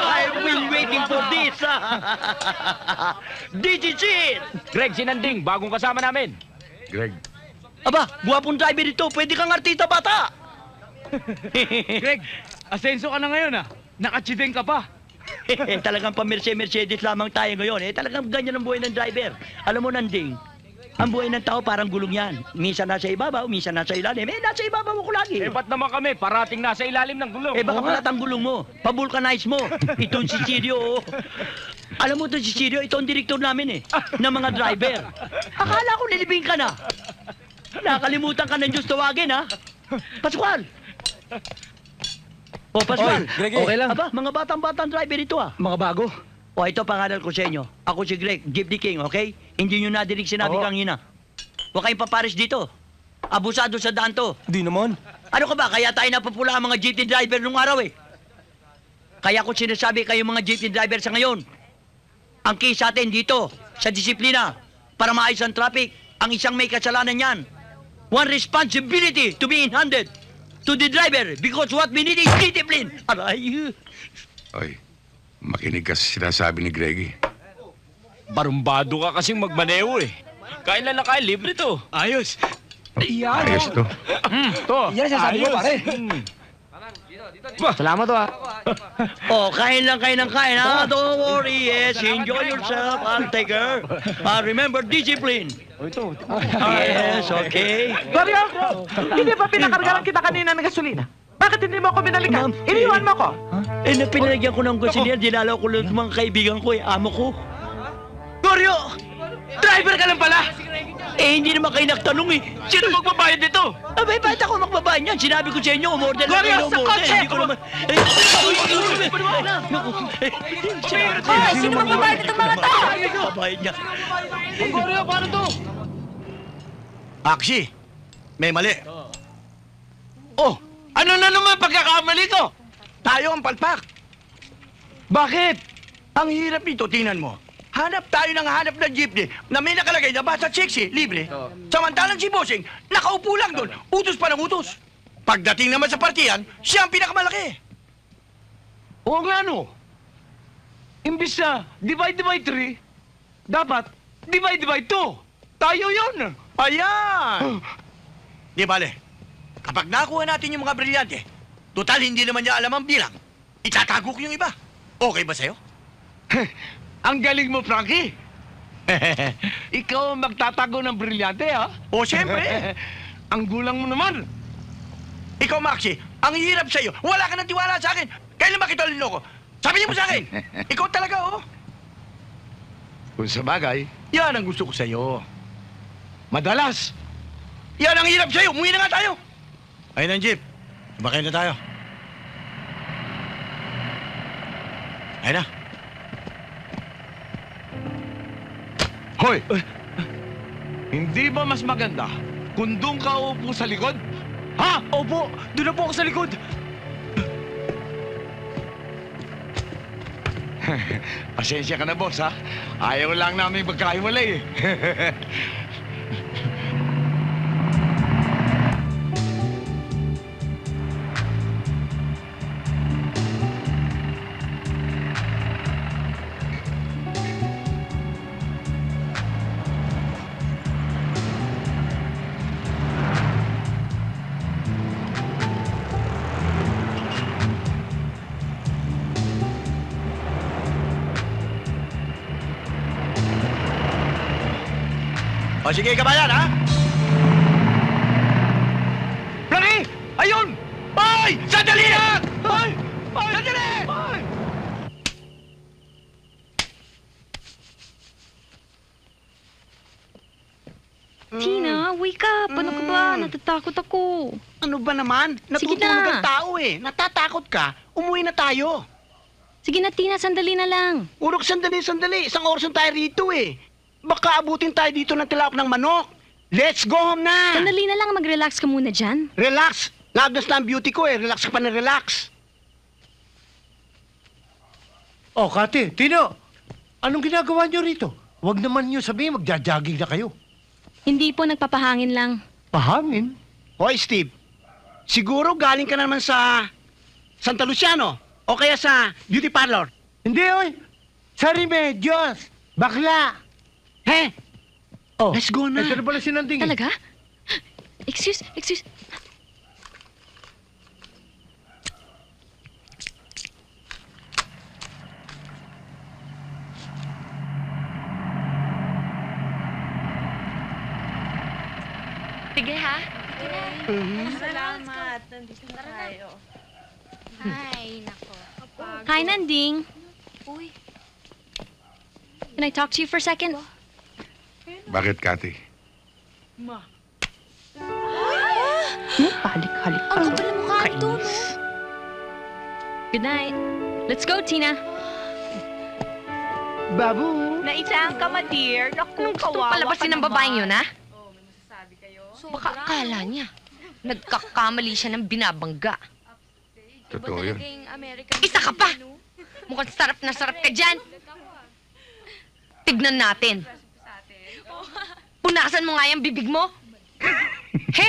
I've been waiting for this. DGC! Greg, sinanding, bagong kasama namin. Greg, Aba, guwapong driver ito. Pwede kang artista bata. Greg, asenso ka na ngayon ah. Nakachideng ka pa. Talagang pa-Mercedes lamang tayo ngayon. Talagang ganyan ang buhay ng driver. Alam mo, Nanding, ang buhay ng tao parang gulong yan. Minsan nasa ibabaw, minsan nasa ilalim. Nasa ibabaw ko lagi. Ba't naman kami parating nasa ilalim ng gulong? Baka palat ang gulong mo. Pa-vulcanize mo. Itong si Sirio. Alam mo itong si Sirio, ito ang direktor namin ng mga driver. Akala ko nilibing ka na. Nakalimutan ka ng Diyos tawagin, ha? Pascual! Pascual. Oy, Greg, okay lang. Aba, mga batang-batang driver ito, Mga bago. ito pangalan ko sa inyo. Ako si Greg, Jeepney King, okay? Hindi nyo nadinig sinabi Oo. kanina. Huwag kayong paparis dito. Abusado sa daan to. Di naman. Ano ka ba? Kaya tayo napupula ang mga jeepney driver nung araw Kaya ko sinasabi kayo mga jeepney driver sa ngayon. Ang key sa atin dito, sa disiplina, para maayos ang traffic, ang isang may kasalanan yan. One responsibility to be handed to the driver because what we need is discipline. Aray. oy, makinig ka sa sinasabi ni Greggy. Barumbado ka kasing magmaneho eh. Kailan na kaya libre to? Ayos. Ayos to. To. Yan ang sasabi mo, pare. Salamat to, Kain lang kayo ng kain, ha? Don't worry, yes. Enjoy yourself. I'll take her. Remember, discipline. Yes, okay. Gloria, hindi ba pinakargalan kita kanina ng gasolina? Bakit hindi mo ako binalikan? Iniwan mo ko. Pinalagyan ko ng gasolina, dinalaw ko lang sa mga kaibigan ko, amo ko. Goryo! Driver ka lang pala! Hindi naman kayo nagtanong Sino magbabayad nito? Abay, bakit ako magbabayad niyan? Sinabi ko sa inyo, umorder lang kayo, umorder. Hindi ko naman... Sino magbabayad itong mga to? Babayad niya. Goryo, paano to? Aksi, may mali. Oh, ano na naman pagkakamali ko? Tayo ang palpak. Bakit? Ang hirap nito, tingnan mo. Hanap tayo ng hanap ng jeepney na may nakalagay na basta sexy, libre. Samantalang si Bossing, nakaupo lang doon. Utos pa ng utos. Pagdating naman sa partiyan, siya ang pinakamalaki. Oo nga, no? Imbis na divide by 3, dapat divide by 2. Tayo yun. Ayan! Di bale, kapag nakuha natin yung mga brilyante, total hindi naman niya alam ang bilang, itatago ko yung iba. Okay ba sa'yo? Ang galing mo, Frankie. Ikaw ang magtatago ng brilyante, ha? O, siyempre. Ang gulang mo naman. Ikaw, Maxie, ang hirap sa'yo. Wala ka ng tiwala sa akin. Kailan ba kita linloko? Sabihin mo sa akin. Ikaw talaga, oh. Kung sa bagay, Yan ang gusto ko sa'yo. madalas. Yan ang hirap sa'yo. Umuwi na nga tayo. Ayun ang jeep. Sumakay na tayo. Ayun na. Hoy! Hindi ba mas maganda kung doon ka upo sa likod? Ha? Opo, doon na po ako sa likod. Pasensya ka na, boss, ha? Ayaw lang namin magkahiwalay, eh. O sige, kabayan, ha? Plani! Ayun! Ay! Sandali lang! Ay! Ay! Sandali! Ay! Tina, wake up! Ano ka ba? Natatakot ako. Ano ba naman? Sige Natutulog na. ang tao eh. Natatakot ka. Umuwi na tayo. Sige na, Tina, sandali na lang. Urok, sandali. Isang oras na tayo rito eh. Baka abutin tayo dito ng tilawak ng manok. Let's go home na! Sandali na lang, mag-relax ka muna dyan. Relax! Lagnas na ang beauty ko eh. Relax ka pa na relax. Oh, Kati, Tino, anong ginagawa niyo rito? Huwag naman niyo sabihin magja-jogging na kayo. Hindi po, nagpapahangin lang. Pahangin? Hoy, Steve. Siguro galing ka na naman sa Santa Luciano o kaya sa beauty parlor. Hindi, oy. Sa Remedios. Bakla. He? Oh, let's go na. Ito na pala si Nanding. Talaga? Excuse. Sige ha? Salamat. Nandito na tayo. Ay, nako. Hi, Nanding. Uy. Can I talk to you for a second? Bakit, Cathy? Halik-halik. Ang kapal ng mukha nito, no? Good night. Let's go, Tina. Babu. Naisang ka, ma, dear. Naku, Gusto kawawa palabasin ka ng babaeng yun, ha? Baka akala niya. Nagkakamali siya ng binabangga. Totoo yun. Isa ka pa! Mukhang sarap na sarap ka dyan. Tignan natin. Punasan mo nga yung bibig mo. He?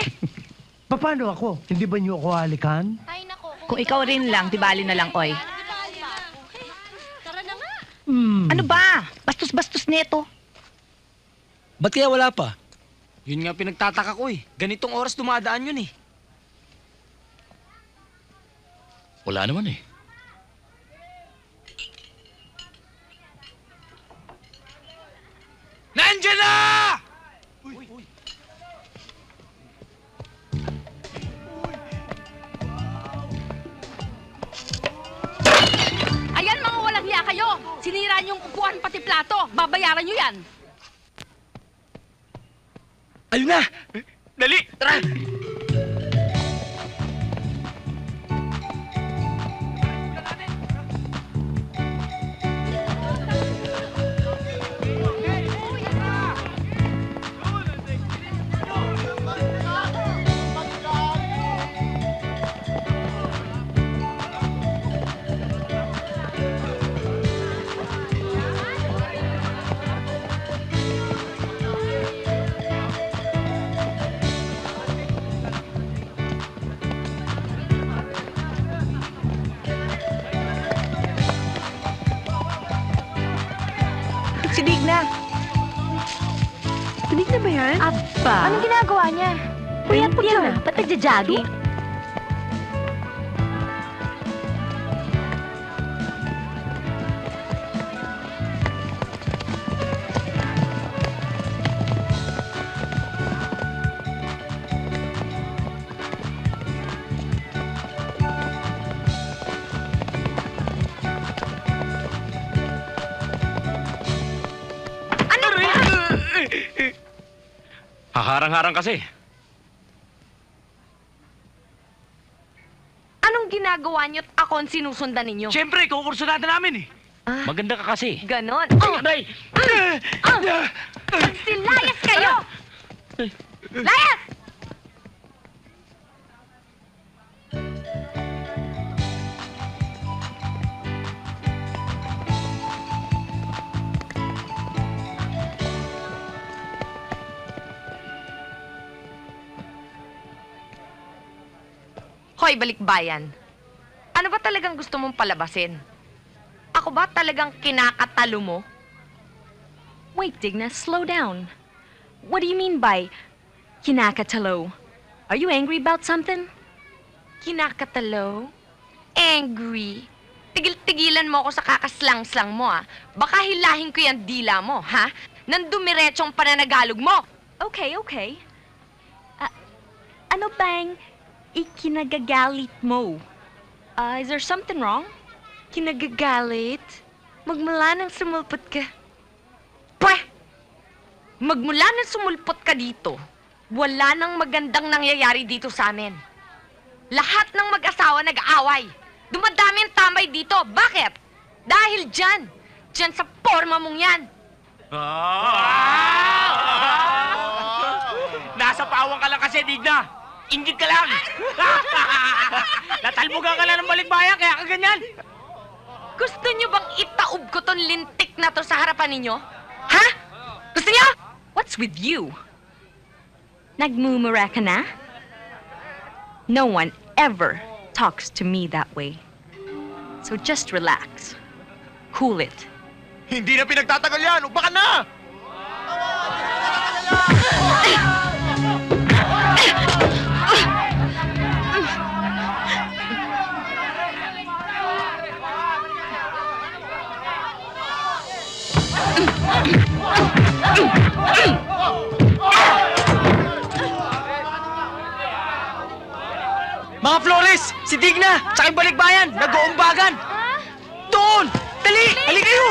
Paano ako? Hindi ba niyo ako halikan? Ay, nako. Kung ikaw rin lang, tibali na lang, oy. Tara na nga. Ano ba? Bastos-bastos neto. Ba't kaya wala pa? Yun nga pinagtataka ko eh. Ganitong oras dumadaan yun eh. Wala naman eh. Nandiyan na! Ayan, mga walang hiya kayo! Sinira niyong upuan pati plato. Babayaran niyo yan. Ayun na! Dali! Tara! Si Digna. Si Digna ba yan? Aba. Anong ginagawa niya? Puyat yan. Ba't nagja-jogging? Haharang-harang kasi. Anong ginagawa niyo at ako ang sinusundan ninyo? Siyempre, kukursunada namin eh. Maganda ka kasi. Ganon. Aray! Magsilayas kayo! Layas! Hoy, balikbayan. Ano ba talagang gusto mong palabasin? Ako ba talagang kinakatalo mo? Wait, Digna, slow down. What do you mean by kinakatalo? Are you angry about something? Kinakatalo? Angry? Tigil-tigilan mo ako sa kakaslang-slang mo, ah. Baka hilahin ko yung dila mo, ha? Nang dumiretsong pananagalog mo. Okay, okay. Ano bang ikinagagalit mo? Is there something wrong? Kinagagalit? Magmula nang sumulpot ka. Pweh! Magmula nang sumulpot ka dito, wala nang magandang nangyayari dito sa amin. Lahat ng mag-asawa nag-aaway. Dumadami ang tambay dito. Bakit? Dahil dyan. Dyan sa porma mong yan. Nasa pawang ka lang kasi, Digna. Inggit ka lang. Natalbogan ka lang ng balikbayan, kaya ka ganyan. Gusto niyo bang itaob ko tong lintik na to sa harapan ninyo? Ha? Gusto niyo? What's with you? Nagmumura ka na? No one ever talks to me that way. So just relax. Cool it. Hindi na pinagtatagal yan! Baka na! Mga Flores, si Digna, tsaka yung balikbayan, nag-uumbagan. Doon! Dali! Halika kayo!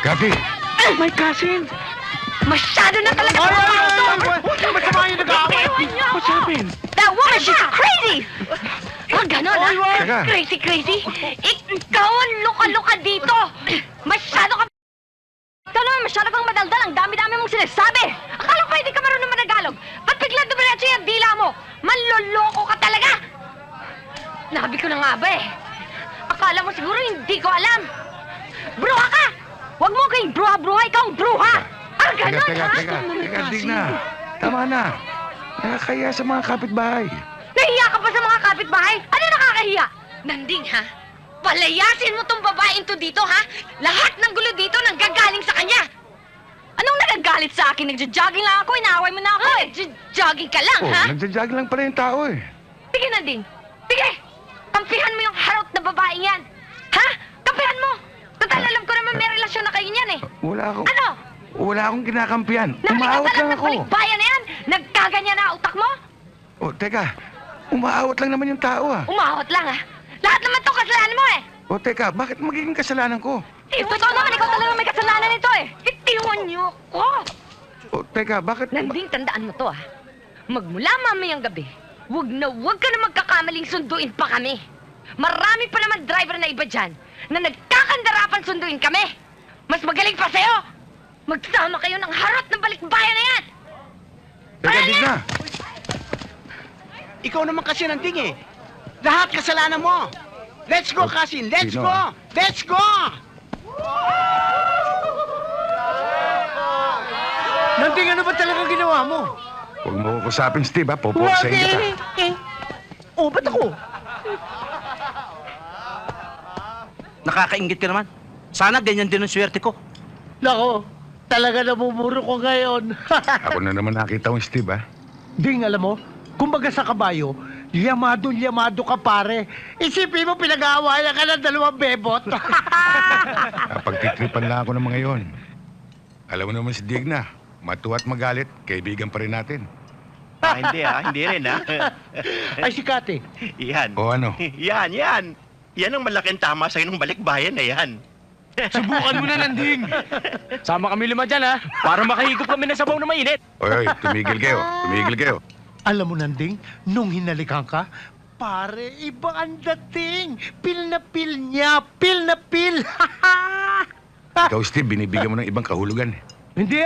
Kathy! My cousin! Masyado na talaga pumasok! Masama yung nag-aaway! What's happened? That woman, she's crazy! Ganon, ha? Teka. Crazy? Ikaw ang luka-luka dito! Masyado ka... Ikaw naman, masyado kang madaldal. Ang dami-dami mong sinasabi! Akala ko hindi ka marunong managalog. Ba't bigla dumiretso yung dila mo? Manloloko ka talaga! Nabi ko na nga ba eh. Akala mo siguro hindi ko alam. Bruha ka! Huwag mo kayong bruha-bruha, ikaw ang bruha! Ah, ganon, ha? Teka, Digna. Tama na. Nakakaya sa mga kapitbahay. Nahiya ka pa sa mga kapitbahay? Ano nakakahiya? Nanding, ha? Palayasin mo tong babaeng to dito, ha? Lahat ng gulo dito nanggagaling sa kanya! Anong nagagalit sa akin? Nagja-jogging lang ako, inaaway mo na ako eh! Nagja-jogging ka lang, ha? Nagja-jogging lang pala yung tao eh. Sige, Nanding! Sige! Kampihan mo yung harot na babaeng yan! Ha? Kampihan mo! Total, alam ko naman may relasyon na kayo niyan eh! Ano? Wala akong kinakampihan. Nakikita Umaawat lang ng ako. balikbayan na yan! Nagkaganya na utak mo? Teka. Umaawat lang naman yung tao ah. Umawat lang, ha? Lahat naman to kasalanan mo eh! O teka, bakit magiging kasalanan ko? Eh, totoo naman, ikaw talaga may kasalanan nito eh. Itiwan niyo ako. O teka, bakit... Nanding, tandaan mo to ah. Magmula mamayang gabi, wag ka na magkakamaling sunduin pa kami. Marami pa naman driver na iba dyan na nagkakandarapan sunduin kami. Mas magaling pa sa'yo. Magsama kayo ng harot ng balikbayan na yan. Teka, Digna. Ikaw naman kasi nanding eh. Lahat kasalanan mo. Let's go, Kasin. Let's Sino, go. ah? Let's go. Nanding, ano ba talaga ginawa mo? Huwag mo ko kusapin, Steve, ha? Popoksayin kita. Oh, ba't ako? Nakakaingit ka naman. Sana ganyan din ang swerte ko. Nako, talaga namumuro ko ngayon. Ako na naman nakita ko, Steve, ha? Ding, alam mo, kumbaga sa kabayo, yamado ka pare. Isipin mo, pinag-aawayan ka ng 2 bebot. Napagtitripan lang ako ng mga yon. Alam mo naman si Digna, matuwa at magalit, kaibigan pa rin natin. Hindi rin, ha? Ay, si Kate. Yan. O ano? Yan. Yan ang malaking tama sa'yo ng balikbayan na yan. Subukan mo na, Nanding. Sama kami 5 dyan, ha? Para makahigop kami ng sabaw na mainit. Oy, tumigil kayo. Alam mo, Nanding, nung hinalikan ka, pare, iba ang dating. Pil na pil niya. Pil na pil. Ikaw, Steve, binibigyan mo ng ibang kahulugan. Hindi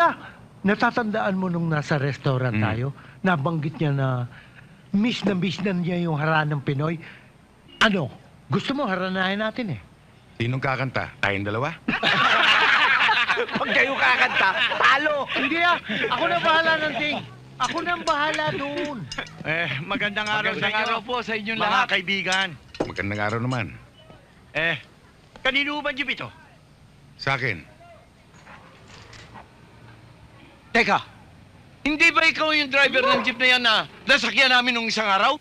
Natatandaan mo nung nasa restaurant tayo, nabanggit niya na miss na niya yung haranang Pinoy. Ano? Gusto mo haranahin natin eh. Sinong kakanta? Tayong dalawa? Pag kayo kakanta, talo! Hindi ako na bahala ng ting. Ako na bahala doon. Magandang araw po sa inyong Mga lahat. kaibigan. Magandang araw naman. Kanino ba jeep ito? Sa akin, Teka, hindi ba ikaw yung driver ng jeep na yan na nasakyan namin nung isang araw?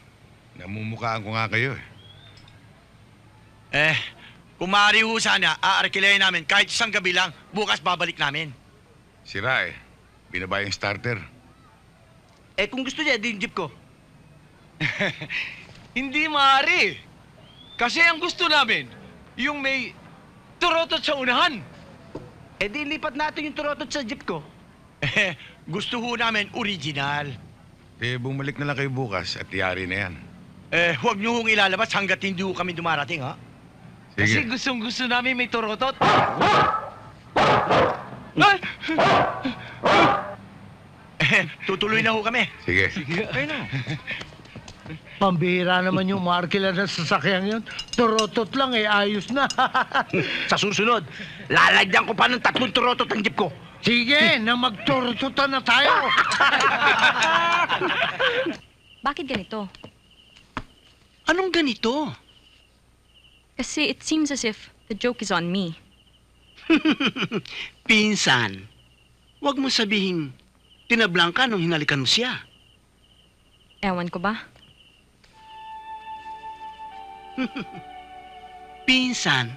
namumukhaan ko nga kayo, eh. Kung maaari ho sana, aarkilayin namin kahit isang gabi lang. Bukas babalik namin. Sira, eh. Binaba yung starter. Kung gusto niya, di yung jeep ko. Hindi maaari. Kasi ang gusto namin, yung may turotot sa unahan. Di lipat natin yung turotot sa jeep ko. Gusto ho namin original. Bumalik na lang kayo bukas at yari na yan. Huwag niyo hong ilalabas hanggat hindi ho kami dumarating, ha? Kasi Sige. gustong-gusto namin may turotot. Tutuloy na ho kami. Sige. Pambihira naman yung markila ng sasakyan yun. Turotot lang ayos na. Sa susunod, lalagyan ko pa ng 3 turotot ang jeep ko. Sige, na magturototan na tayo. Bakit ganito? Anong ganito? Kasi it seems as if the joke is on me. Pinsan, wag mo sabihin, tinablang ka nung hinalikan mo siya. Ewan ko ba? Pinsan,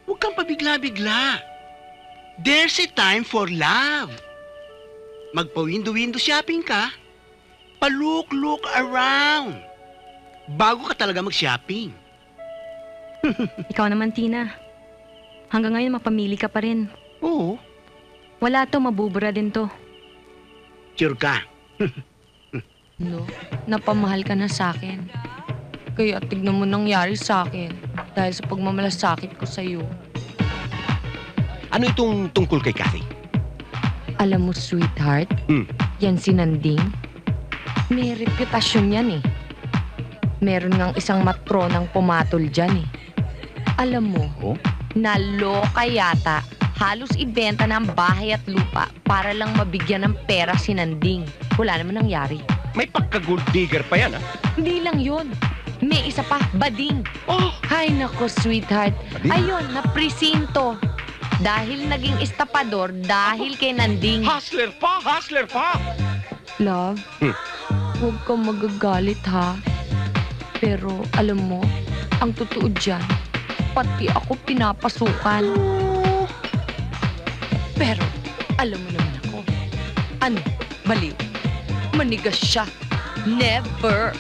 huwag kang pabigla-bigla. There's a time for love. Magpa-window-window shopping ka, pa-look around. Bago ka talaga mag-shopping. Ikaw naman, Tina. Hanggang ngayon, mapamili ka pa rin. Oo. Wala to, mabubura din to. Sure ka. No, napamahal ka na sa akin. Kaya tignan mo nangyari sa akin dahil sa pagmamalasakit ko sa'yo. Ano itong tungkol kay Kathy? Alam mo, sweetheart, yan si Nanding. May reputasyon yan eh. Meron ngang isang matronang pumatol dyan eh. Alam mo, naloka yata. Halos ibenta na ang bahay at lupa para lang mabigyan ng pera si Nanding. Wala naman nangyari. May pagka-gold digger pa yan, ha? Hindi lang yun. May isa pa, bading. Hay nako, sweetheart. Bading? Ayun, napresinto. Dahil naging estapador dahil kay Nanding. Hustler pa! Love, huwag kang magagalit ha. Pero alam mo, ang totoo dyan, pati ako pinapasukan. Pero alam mo naman ako, ano, baliw, manigas siya. Never.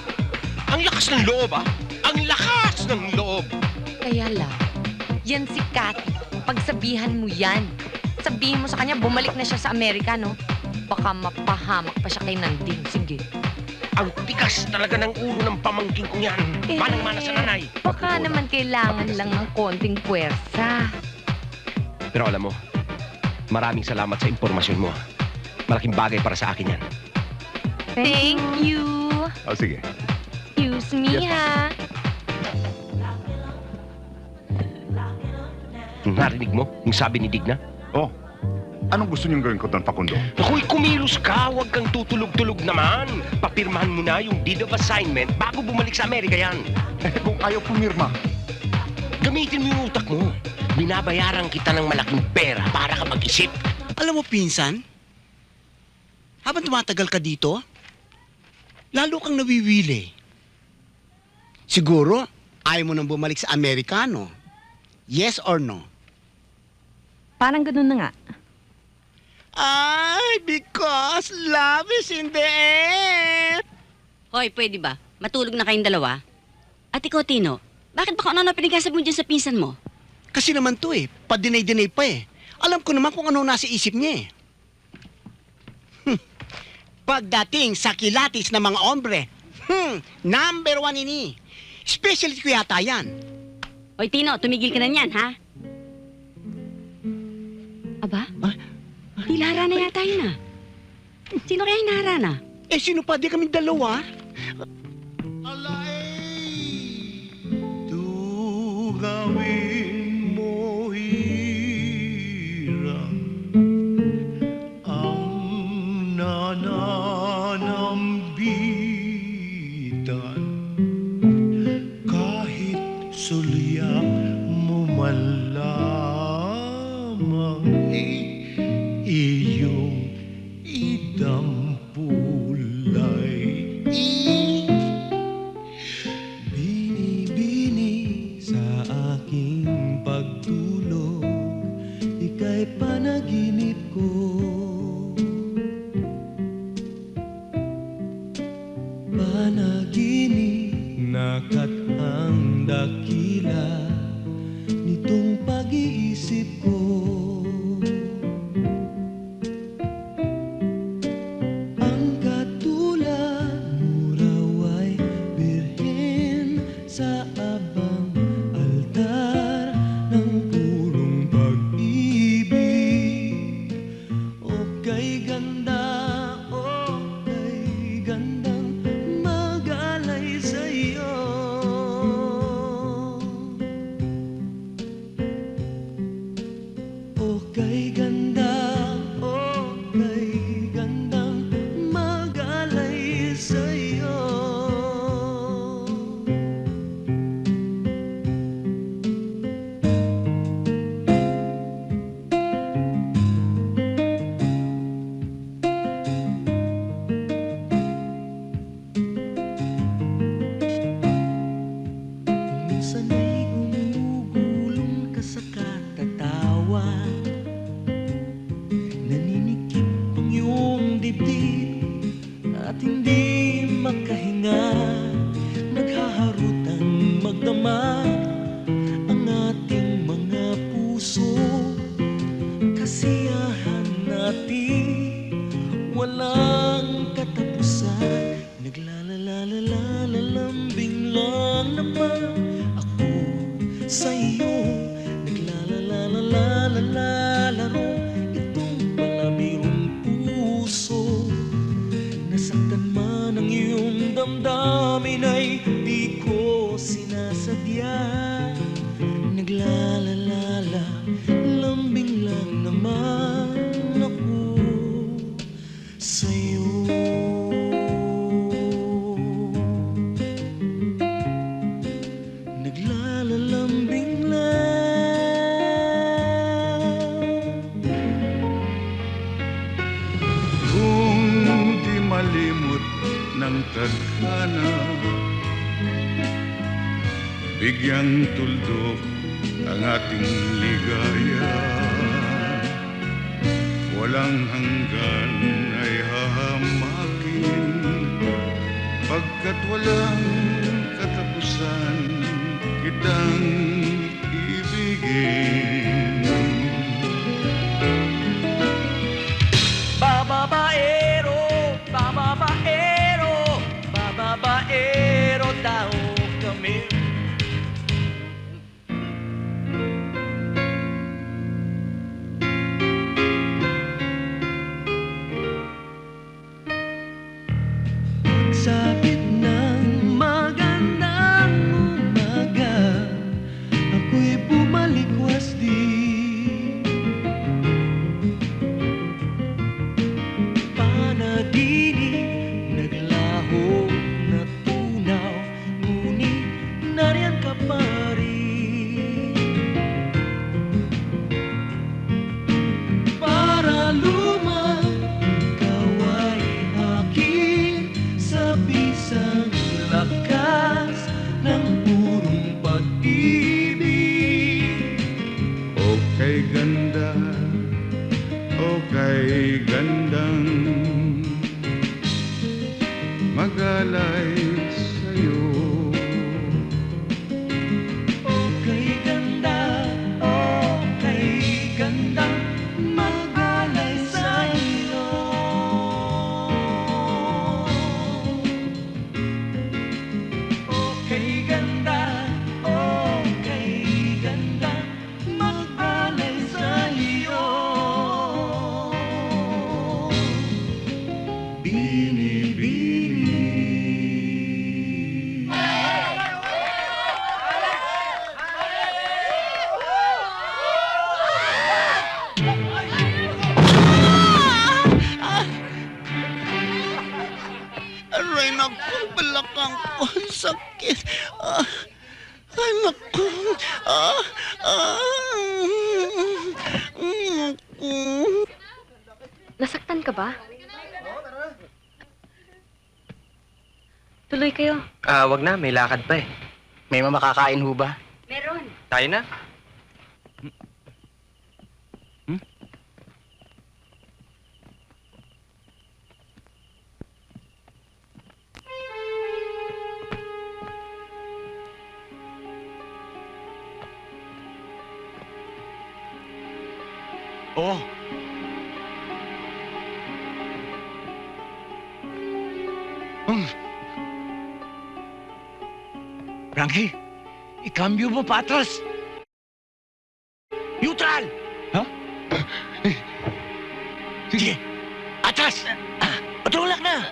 Ang lakas ng loob, ah! Ang lakas ng loob! Kaya lang, Yan si Cathy. Pagsabihan mo yan. Sabihin mo sa kanya, bumalik na siya sa Amerika, no? Baka mapahamak pa siya kay Nanding. Sige. Ang tigas talaga ng ulo ng pamangking ko yan. Manang-mana sa nanay. Baka naman kailangan lang ng konting puwersa. Pero alam mo, maraming salamat sa impormasyon mo. Malaking bagay para sa akin yan. Thank you. Oh, sige. Excuse me, ha? Narinig mo yung sabi ni Digna? Oh, anong gusto niyong gawin ko doon, Facundo? Ako'y kumilos ka. Huwag kang tutulog-tulog naman. Papirmahan mo na yung deed of assignment bago bumalik sa Amerika yan. Kung ayaw pumirma. Gamitin mo yung utak mo. Binabayaran kita ng malaking pera para ka mag-isip. Alam mo, pinsan, habang tumatagal ka dito, lalo kang nawiwili. Siguro, ayaw mo nang bumalik sa Amerikano. Yes or no? Parang ganun na nga. Ay, because love is in the air! Hoy, pwede ba? Matulog na kayong dalawa? At ikaw, Tino, bakit ba kung ano pinigasab mo dyan sa pinsan mo? Kasi naman to padinay-dinay pa Alam ko naman kung ano nasa isip niya Pagdating sa kilatis ng mga ombre, number 1 ini. Specialty ko yata yan. Hoy, Tino, tumigil ka na yan, ha? Aba? Hilara na yata yun, Sino kaya hinara na? Sino pa? Di kami dalawa. Gawin mo hirang ang nananambitan kahit sulya mo man lamang iyong idampulay. Bini-bini sa aking pagtulog, ika'y panaginip ko. Panaginip na kathang dakila nitong pag-iisip ko. Ang katulad mo raw ay birhen sa abang altar ng purong pag-ibig. O kay gandang mag-alay sa'yo. O kay gandang mag-alay sa'yo. Minsan ay gumugulong ka sa katatawa, naninikip ang iyong dibdib at hindi makahinga. Naghaharutan magdamag ang ating mga puso. Kasiyahan natin walang katapusan. Naglalalalalambing lang naman ako sa iyo. Naglalalalalaro itong palabirong puso. Nasaktan man ang iyong damdamin ay di ko sinasadya. Naglalalala, lambing lang naman ako sa'yo. Naglalalambing lang. Kung di malimot ng tadhana, bigyang tuldok ang ating ligaya. Walang hanggan ay hahamakin, pagkat walang katapusan kitang ibigin. akin. Bababaero, bababaero, bababaero daw kami. Sabit ng magandang umaga, ako'y bumalikwas di. Panaginip, naglaho na tunaw, ngunit nariyan ka pa rin. Para lumang ikaw ay akin sa bisang lakas ng purong pag-ibig. Okay ganda, okay gandang magalay sa'yo. Okay ganda, okay ganda, magalay sa'yo. Okay ganda, magalay sa'yo. Binibini. Aray, naku, balakang ko. Ang sakit. Ay, naku. Nasaktan ka ba? Tuloy kayo. Wag na, may lakad pa eh. May makakain ho ba? Meron. Tayo na. Oh. Frankie, ikambyo mo pa atras. Neutral! Ha? Sige, atras! Patulak na!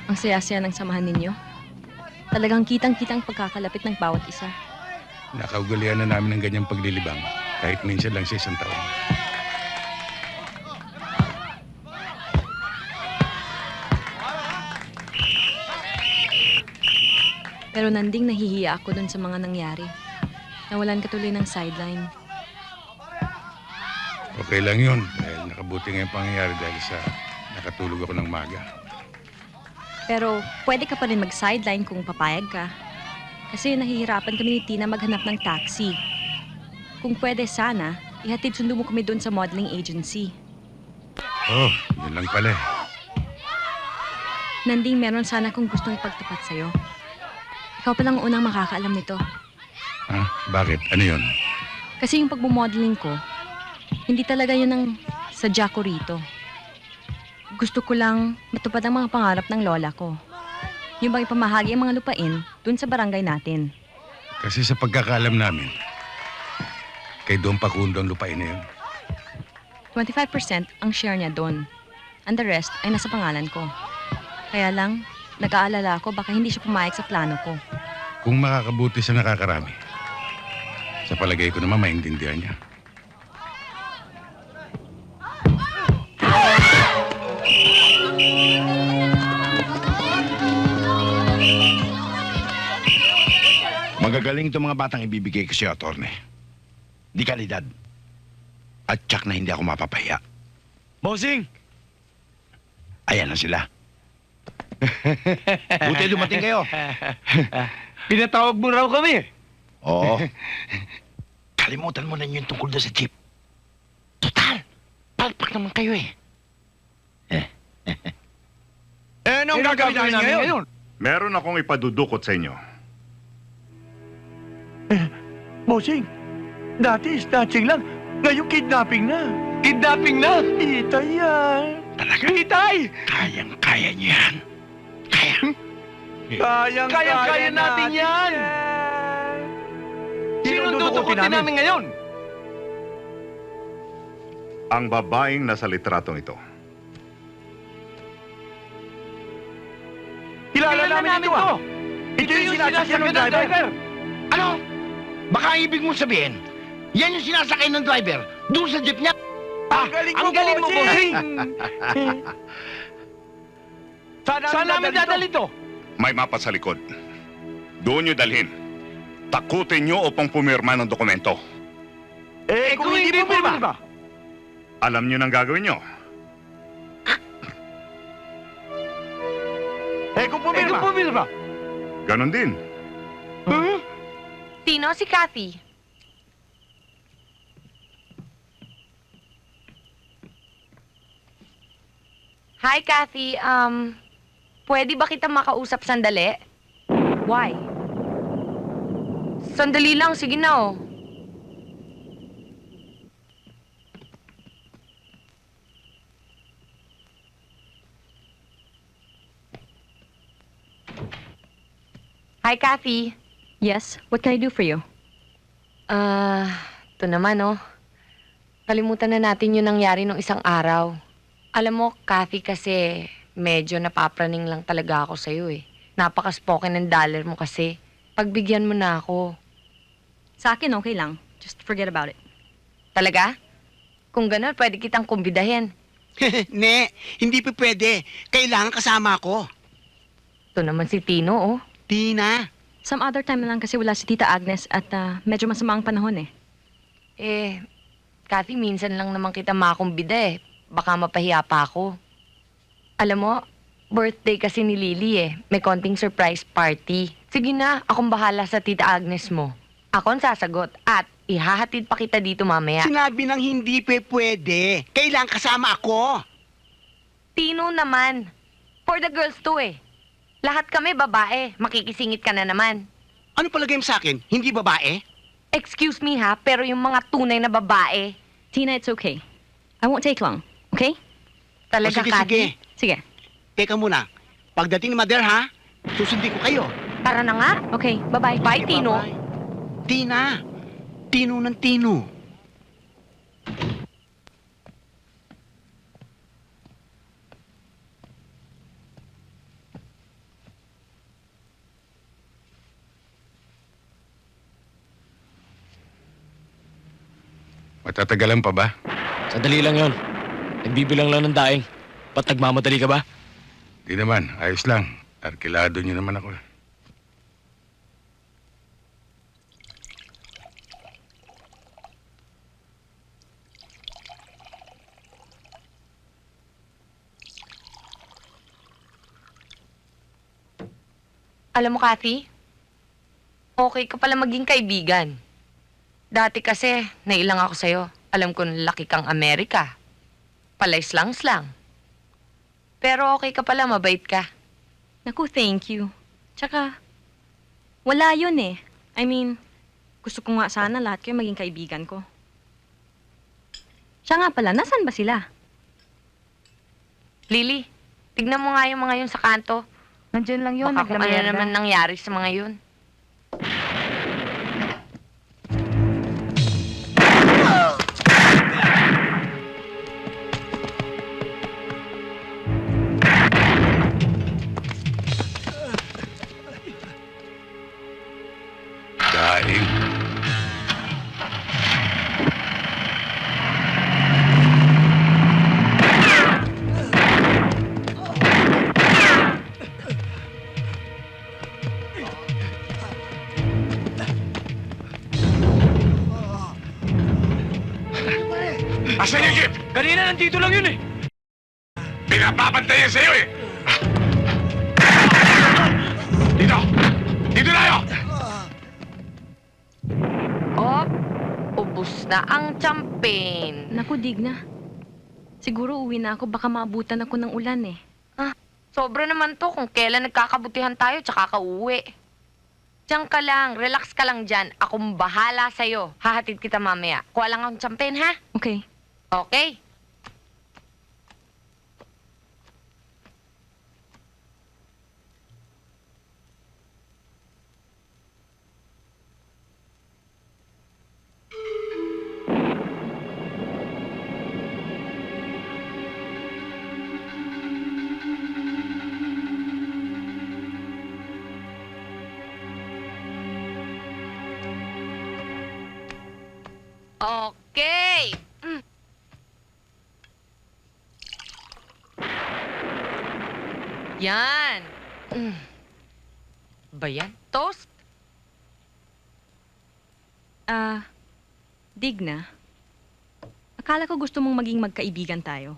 Ang saya-saya ng samahan ninyo. Talagang kitang-kitang pagkakalapit ng bawat isa. Nakaugalian na namin ng ganyang paglilibang, kahit minsan lang sa isang taon. Pero Nanding, nahihiya ako dun sa mga nangyari. Nawalan ka tuloy ng sideline. Okay lang yun, dahil nakabuti nga yung pangyayari dahil sa nakatulog ako ng maga. Pero pwede ka pa rin mag-sideline kung papayag ka. Kasi nahihirapan kami ni Tina maghanap ng taxi. Kung pwede sana, ihatid sundo mo kami doon sa modeling agency. Oh, yun lang pala eh. Nanding, meron sana kung gustong ipagtapat sa'yo. Ikaw palang unang makakaalam nito. Ha? Bakit? Ano yun? Kasi yung pagbumodeling ko, hindi talaga yun ang sadya ko rito. Gusto ko lang matupad ang mga pangarap ng lola ko. Yung bang ipamahagi ang mga lupain dun sa barangay natin. Kasi sa pagkakaalam namin, kay Don Pacundo ang lupain na yun. 25% ang share niya doon. and the rest ay nasa pangalan ko. Kaya lang, nag-aalala ako baka hindi siya pumayag sa plano ko. Kung makakabuti sa nakakarami, sa palagay ko naman maintindihan niya. Magagaling itong mga batang ibibigay ko sa'yo, Atty. Di kalidad. At tsak na hindi ako mapapahiya. Bossing! Ayan na sila. Buti dumating kayo. Pinatawag mo raw kami. Oo. Kalimutan mo na yung tungkol doon sa jeep. Total, palpak naman kayo eh. Anong gagawin namin ngayon? Meron akong ipadudukot sa inyo. Bossing, dati snatching lang. Ngayon kidnapping na. Kidnapping na? Itay yan. Talaga? Itay! Kayang-kaya niyo yan. Kayang-kaya natin yan. Sino dudukutin namin ngayon? Ang babaeng nasa litratong ito. Kilala namin ito. Ito yung sinasakyan ng driver. Ano? Baka ang ibig mong sabihin, yan yung sinasakay ng driver doon sa jeep niya. Ang galing mo, bossing! Saan namin dadali to? May mapa sa likod. Doon nyo dalhin. Takutin nyo upang pumirma ng dokumento. Kung hindi pumirma? Alam nyo nang gagawin nyo. Kung pumirma? Ganon din. Tino, si Kathy. Hi, Kathy. Pwede ba kita makausap sandali? Why? Sandali lang, sige na oh. Hi, Kathy. Yes, what can I do for you? Ito naman oh. Kalimutan na natin yung nangyari nung isang araw. Alam mo, Kathy, kasi medyo napapraning lang talaga ako sa'yo eh. Napaka-spoken ng dollar mo kasi. Pagbigyan mo na ako. Sa akin, okay lang. Just forget about it. Talaga? Kung gano'n, pwede kitang kumbidahin. Ne, hindi pa pwede. Kailangan kasama ako. Ito naman si Tino oh. Tina. Some other time na lang kasi wala si Tita Agnes at medyo masama ang panahon eh. Kathy, minsan lang naman kita makumbida eh. Baka mapahiya pa ako. Alam mo, birthday kasi ni Lily eh. May konting surprise party. Sige na, akong bahala sa Tita Agnes mo. Ako ang sasagot at ihahatid pa kita dito mamaya. Sinabi ng hindi pa pwede. Kailangan kasama ako. Tino naman. For the girls too eh. Lahat kami babae. Makikisingit ka na naman. Ano palagay mo sa akin? Hindi babae? Excuse me ha, pero yung mga tunay na babae. Tina, it's okay. I won't take long, okay? Talaga, sige, Kathy? Sige. Teka muna. Pagdating ni Mother, ha? Susundin ko kayo. Tara na nga. Okay, bye-bye. Bye, Tino. Bye-bye. Tina. Tino ng Tino. Matatagalan pa ba? Sandali lang yon. Nagbibilang lang ng daing. Ba't nagmamadali ka ba? Di naman, ayos lang. Arkilado niyo naman ako. Alam mo, Kathy, okay ka pala maging kaibigan. Dati kasi, nailang ako sa'yo. Alam ko laki kang Amerika. Palay slang-slang. Pero okay ka pala, mabait ka. Naku, thank you. Tsaka, wala yun eh. I mean, gusto ko nga sana lahat kayo maging kaibigan ko. Siya nga pala, nasan ba sila? Lily, tignan mo nga yung mga yun sa kanto. Nandiyan lang yun, Baka kung ano naman nangyari sa mga yun. nandito lang yun eh. Pinapabantayan sa'yo eh! Dito! Dito tayo! Oh, ubus na ang champagne. Naku, Digna. Siguro uwi na ako, baka maabutan ako ng ulan eh. Sobra naman to kung kailan nagkakabutihan tayo tsaka ka-uwi. Diyan ka lang, relax ka lang dyan. Akong bahala sa'yo. Hahatid kita mamaya. Kuha lang akong champagne, ha? Okay. Okay. Okay. Yan. Ba yan? Toast? Digna. Akala ko gusto mong maging magkaibigan tayo.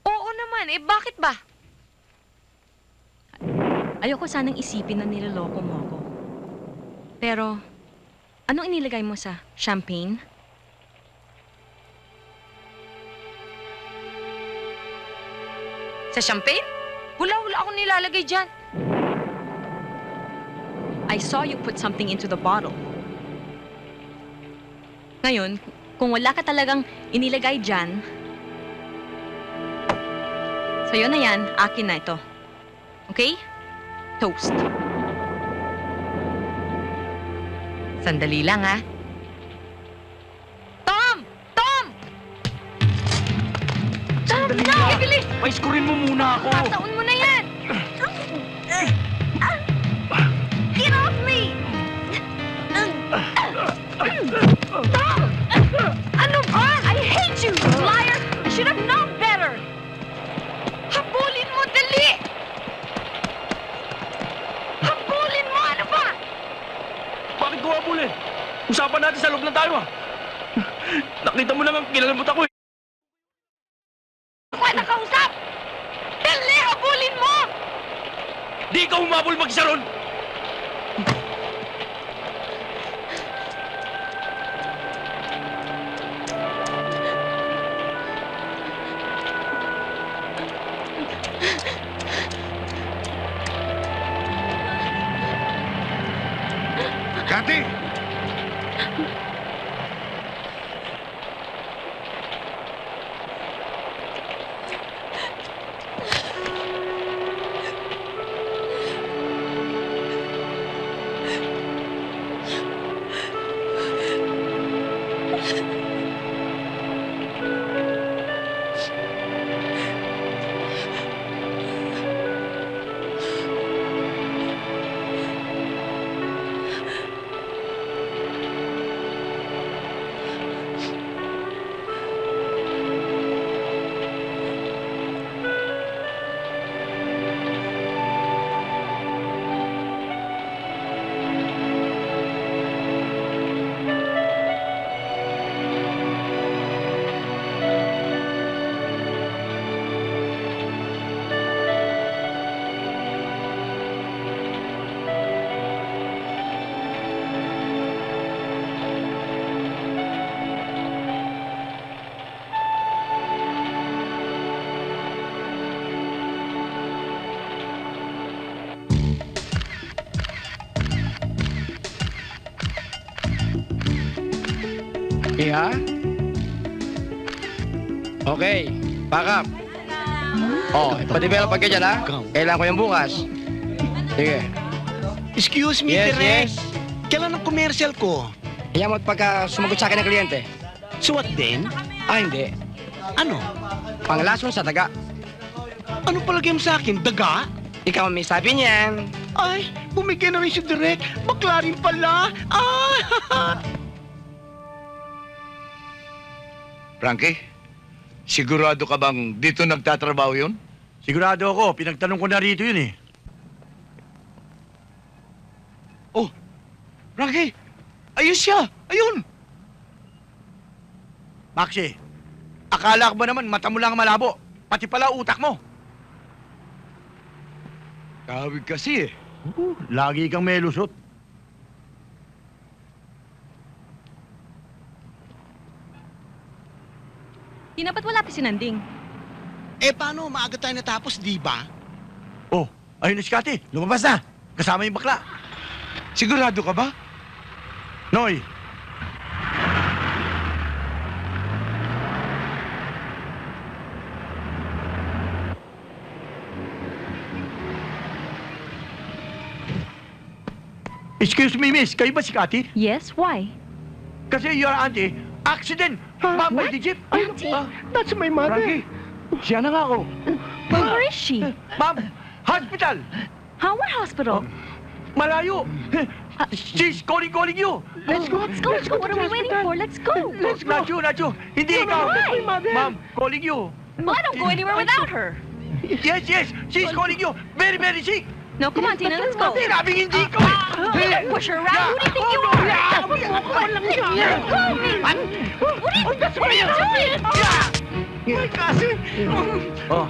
Oo naman. Bakit ba? Ayoko sanang isipin na niloloko mo ako. Pero, anong inilagay mo sa champagne? Sa champagne? Wala akong nilalagay dyan. I saw you put something into the bottle. Ngayon, kung wala ka talagang inilagay dyan, sa'yo na yan, akin na ito. Okay? Toast. Sandali lang, ha? Tom! Tom! Sandali na! lang. Bilis! Paiskurin mo muna ako. Taon mo na yan! Get off me! Tom! Ano ba? I hate you, you liar! I should have known better! Habulin mo, dali! Habulin mo! Ano ba? Bakit ko habulin? Usapan natin sa loob lang tayo ah. Nakita mo naman, kinalambot ako eh. Ako ay nakausap! Dali! Habulin mo! Di ikaw humabol mag-isa ron! Kathy! Ha? Okay, pack up. Oh, pa-develop ka dyan, ha? Kailangan ko yung bukas. Sige. Excuse me, Yes, Direk. yes. Kailan ang commercial ko? Kaya mo pagka sumagot sa akin ng kliyente. Suwat din? Hindi. Ano? Panglason sa daga. Ano palagay mo sa akin? Daga? Ikaw ang may sabi niyan. Ay, bumigyan na rin si Direk. Bakla rin pala. Ah! Frankie, sigurado ka bang dito nagtatrabaho yun? Sigurado ako, pinagtanong ko na rito yun eh. Oh, Frankie, ayos siya. Ayun. Maxie, Akala ko ba naman mata mo lang ang malabo? Pati pala utak mo. Kawig kasi eh. Lagi kang may lusot. Tina, ba't wala pa si Nanding? Eh, paano? Maaga tayo natapos, di ba? Oh, ayun na si Kati. Lumabas na. Kasama yung bakla. Sigurado ka ba? Noy. Excuse me, miss. Kayo ba si Kati? Yes, why? Kasi your auntie, accident. Ma'am, by the jeep. Auntie? That's my mother. Frankie, siya na nga ako. Where is she? Ma'am, hospital. Huh? What hospital? Malayo. She's calling you. Let's go. Let's go. What are we waiting for? Let's go. Let's go. Not you. Hindi ikaw. Why? Ma'am, calling you. Well, I don't go anywhere without her. Yes. She's calling you. Very, very sick. No, come on, Tina, let's go. Sinabing hindi ko. Don't push her around. Who do you think you are? Let's go, What are you doing? May kasi! Oh.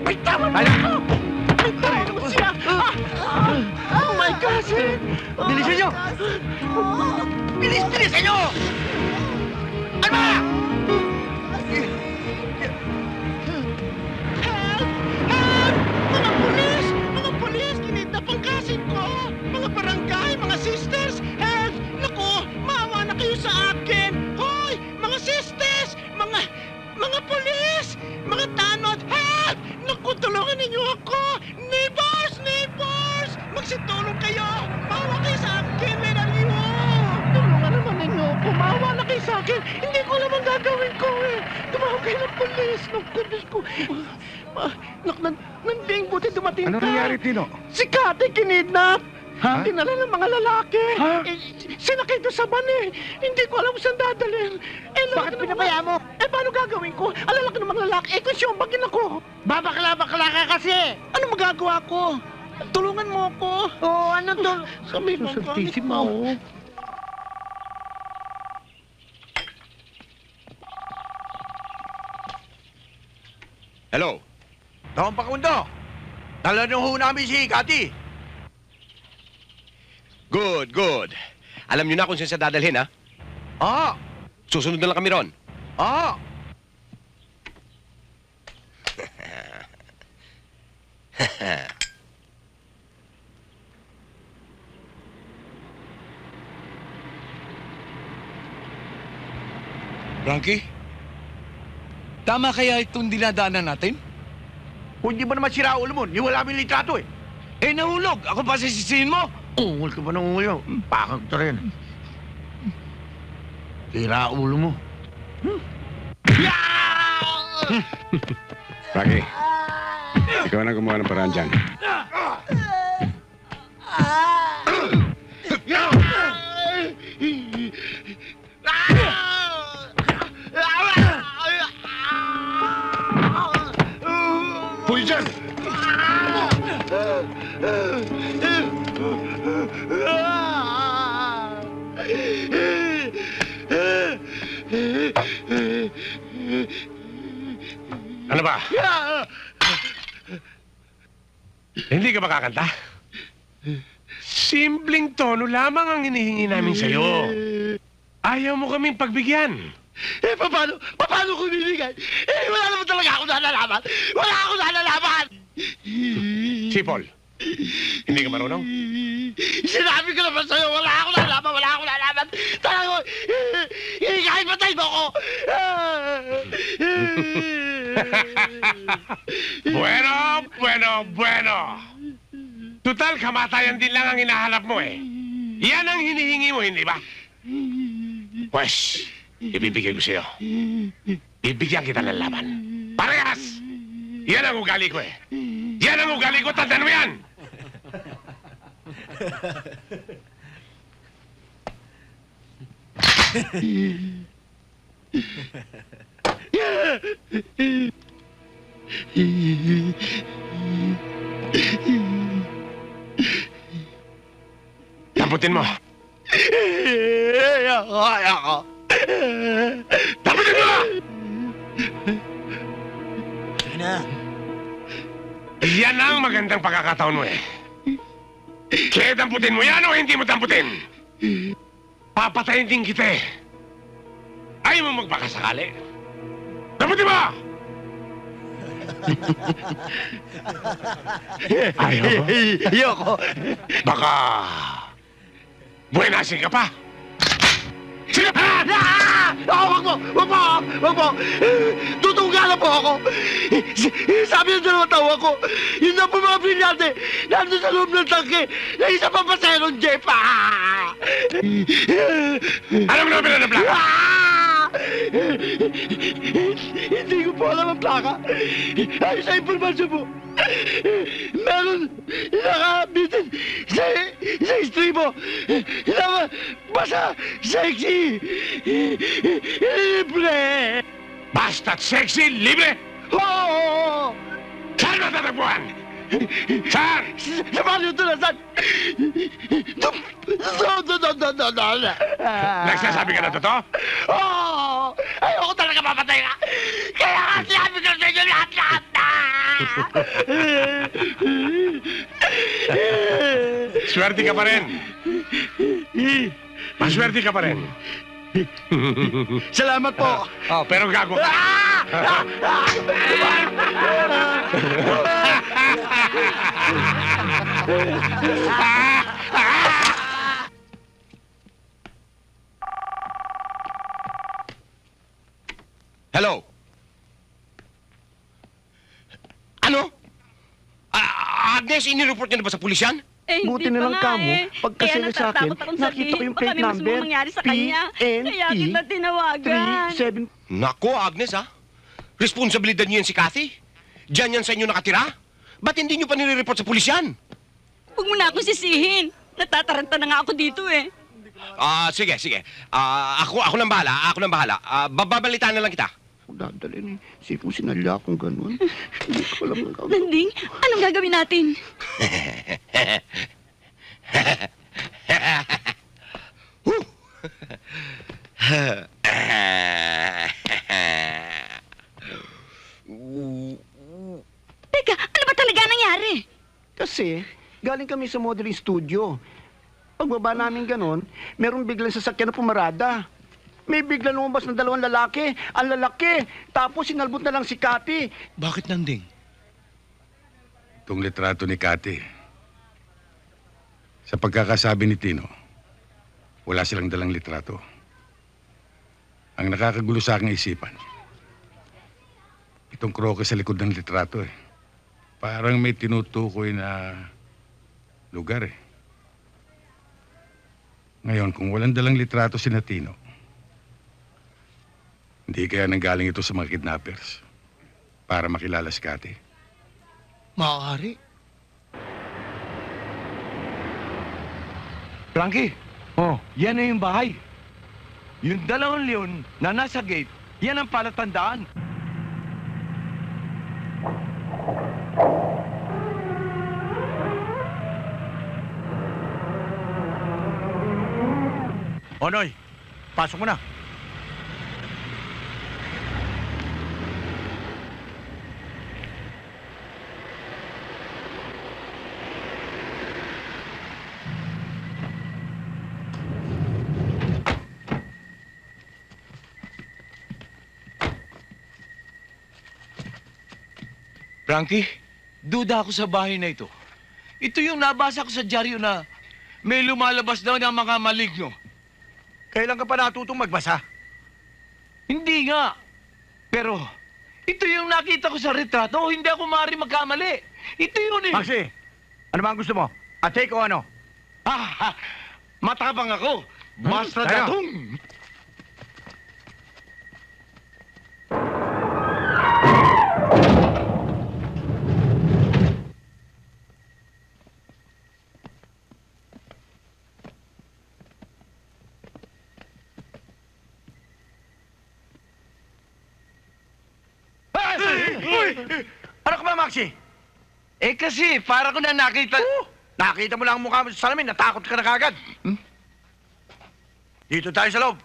May tama na ako! May tama siya! Oh my kasi! Bilisan nyo! Bilisan nyo! Ano ba? Mga pulis! Mga pulis! Kinidnap ang kasin ko! Mga barangay! Mga sisters! Help! Naku! Maawa na kayo sa akin! Hoy! Mga sisters! Mga pulis! Mga tanod! Help! Naku! Tulungan ninyo ako! Neighbors! Neighbors! Magsitulong kayo! Maawa kayo sa akin! Where are you? Tulungan naman ninyo ako! Maawa na kayo sa akin! Hindi ko alam ang gagawin ko eh! Tumawag kayo ng pulis! Naku! Diyos ko! Nanding, buti dumating Ano ka. nangyari, Tino? Si Kati kinidnap. Ha? Dinala ng mga lalaki. Ha? Sinakay doon sa van eh. Hindi ko alam kung saan dadalhin. Bakit pinapaya mo? Paano gagawin ko? Alalaki ng mga lalaki. Kung siyambagin ako. Babakla-bakla ka kasi. Ano magagawa ko? Tulungan mo ako. Oo, ano to? Sabi mo, promise mo. Hello? Taong Pakundo. Dala nyo ho namin si Kati. Good. Alam niyo na kung saan siya dadalhin, ha? Ah. Susunod na lang kami ron. Ah. Frankie? Tama kaya itong dinadaanan natin? Kung di ba naman sira ulo mo, niwala mo yung litrato eh. Eh, nahulog! Ako pa sisisihin mo! Ungol ka ba ng ulo? Pakag to rin. Sira ulo mo. Rocky, ikaw na gumawa ng paraan dyan. Hoy dyan! Ano ba? Hindi ka makakanta? Simpleng tono lamang ang hinihingi namin sa'yo. Ayaw mo kaming pagbigyan. Paano ko bibigay? Wala naman talaga ako nalalaman. Wala ako nalalaman! Sipol, hindi ka marunong? Sinabi ko naman sa'yo, wala ako nalalaman. Talaga ko, kahit patay mo ako. Bueno. Total, kamatayan din lang ang hinahanap mo eh. Yan ang hinihingi mo, hindi ba? Pues, ibibigay ko sa'yo. Bibigyan kita ng laban. Parehas! Yan ang ugali ko eh. Yan ang ugali ko, tandaan mo yan! Tamputin mo. Ayoko. Tamputin mo! Yan ang magandang pagkakataon mo eh. Kaya damputin mo yan o hindi mo damputin? Papatayin din kita eh. Ayaw mo magbakasakali? Damputin mo! Ayaw mo? Ayoko. Baka... buenasin ka pa. Sige pa! Wag mo! Wag mo! Wag mo! Tutungga na po ako! Sabi ng dalawang tawa ko, yun na po mga brilyante, nandun sa loob ng tangke, na isa pang paserong jeep! Alam mo na ba na plaka? Hindi ko po alam ang plaka. Ay, sa impormasyon po, meron nakabitin sa istribo na basta sexy libre. Basta't sexy, libre? Oo! Saan matatagpuan? Saan? Sa mga lutunasan! Nagsasabi ka na totoo? Oo! Ayoko talaga mapatay ka! Kaya nga sinabi ko sa inyo lahat-lahat na! Swerte ka pa rin. Maswerte ka pa rin. Salamat po! Oh, pero gago ka. Hello? Ano? Agnes, inireport niyo na ba sa pulisyan? Eh, Buti hindi na pa lang nga kamo, eh. pagkasala Kaya sa akin, natatakot akong nakita ko sabihin, yung baka plate may mas number, mangyari sa kanya. Kaya kita tinawagan. 3-7... Nako, Agnes, ha? Responsibilidad niyo yan si Kathy? Diyan yan sa inyo nakatira? Ba't hindi niyo pa nire-report sa pulisyan? Huwag mo na akong sisihin. Natataranta na nga ako dito eh. Sige. Ako nang bahala. Babalitaan na lang kita. Dadalhin eh. Sipong sinalya akong ganun. Hindi ko alam ang gagawin. Landing, anong gagawin natin? Teka, ano ba talaga nangyari? Kasi, galing kami sa modeling studio. Pagbaba namin ganon, meron biglang sasakyan na pumarada. May biglang lumabas na dalawang lalaki. Ang lalaki. Tapos sinalbot na lang si Cathy. Bakit nanding? Itong litrato ni Cathy. Sa pagkakasabi ni Tino, wala silang dalang litrato. Ang nakakagulo sa aking isipan, itong kroke sa likod ng litrato eh. Parang may tinutukoy na lugar eh. Ngayon, kung walang dalang litrato si Tino, hindi kaya nanggaling ito sa mga kidnappers para makilala si Cathy. Maaari. Frankie, yan na yung bahay. Yung dalawang leon na nasa gate, yan ang palatandaan. Onoy, pasok mo na. Frankie, duda ako sa bahay na ito. Ito yung nabasa ko sa dyaryo na may lumalabas daw ng mga maligno. Kailan ka pa natutong magbasa? Hindi nga. Pero, ito yung nakita ko sa retrato. Hindi ako maaaring magkamali. Ito yun eh. Maxi, ano ba ang gusto mo? A take o ano? Matabang ako. Basta Tayo. datong. Ano ka ba, Maxi? Eh kasi, para ko na nakita... Nakita mo lang ang mukha mo sa salamin, natakot ka na kagad. Dito tayo sa loob.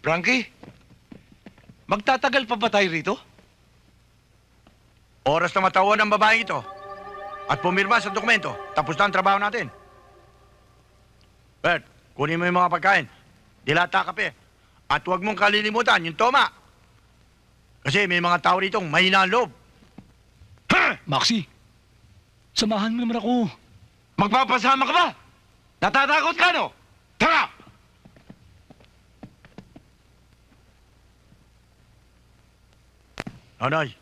Frankie, magtatagal pa ba tayo rito? Oras na matawan ng babaeng ito. At pumirma sa dokumento. Tapos na ang trabaho natin. Bert, kunin mo yung mga pagkain. Dilata kape. At huwag mong kalilimutan yung toma. Kasi may mga tao rito mahina ang loob. Maxi, samahan mo naman ako. Magpapasama ka ba? Natatakot ka, no? Tara! Nonoy,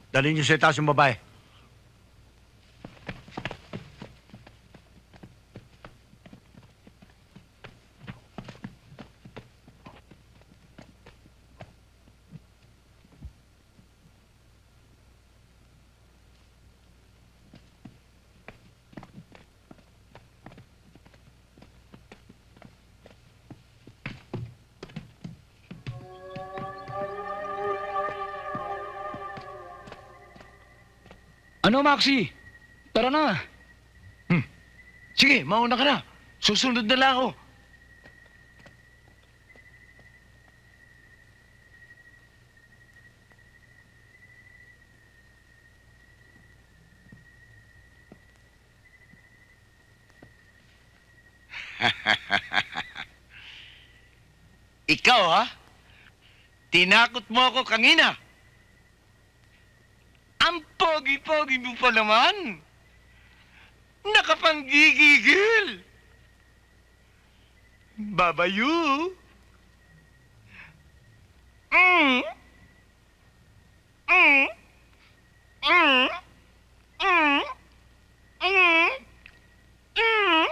dalhin niyo sa itaas yung babae. Ano, Maxi? Tara na. Sige, mauna ka na. Susunod na lang ako. Ikaw, ha? Tinakot mo ako kanina. Ang pogi-pogi mo pa naman. Nakapanggigigil. Babayu. Mm. Mm. Mm. Mm. Mm. Mm.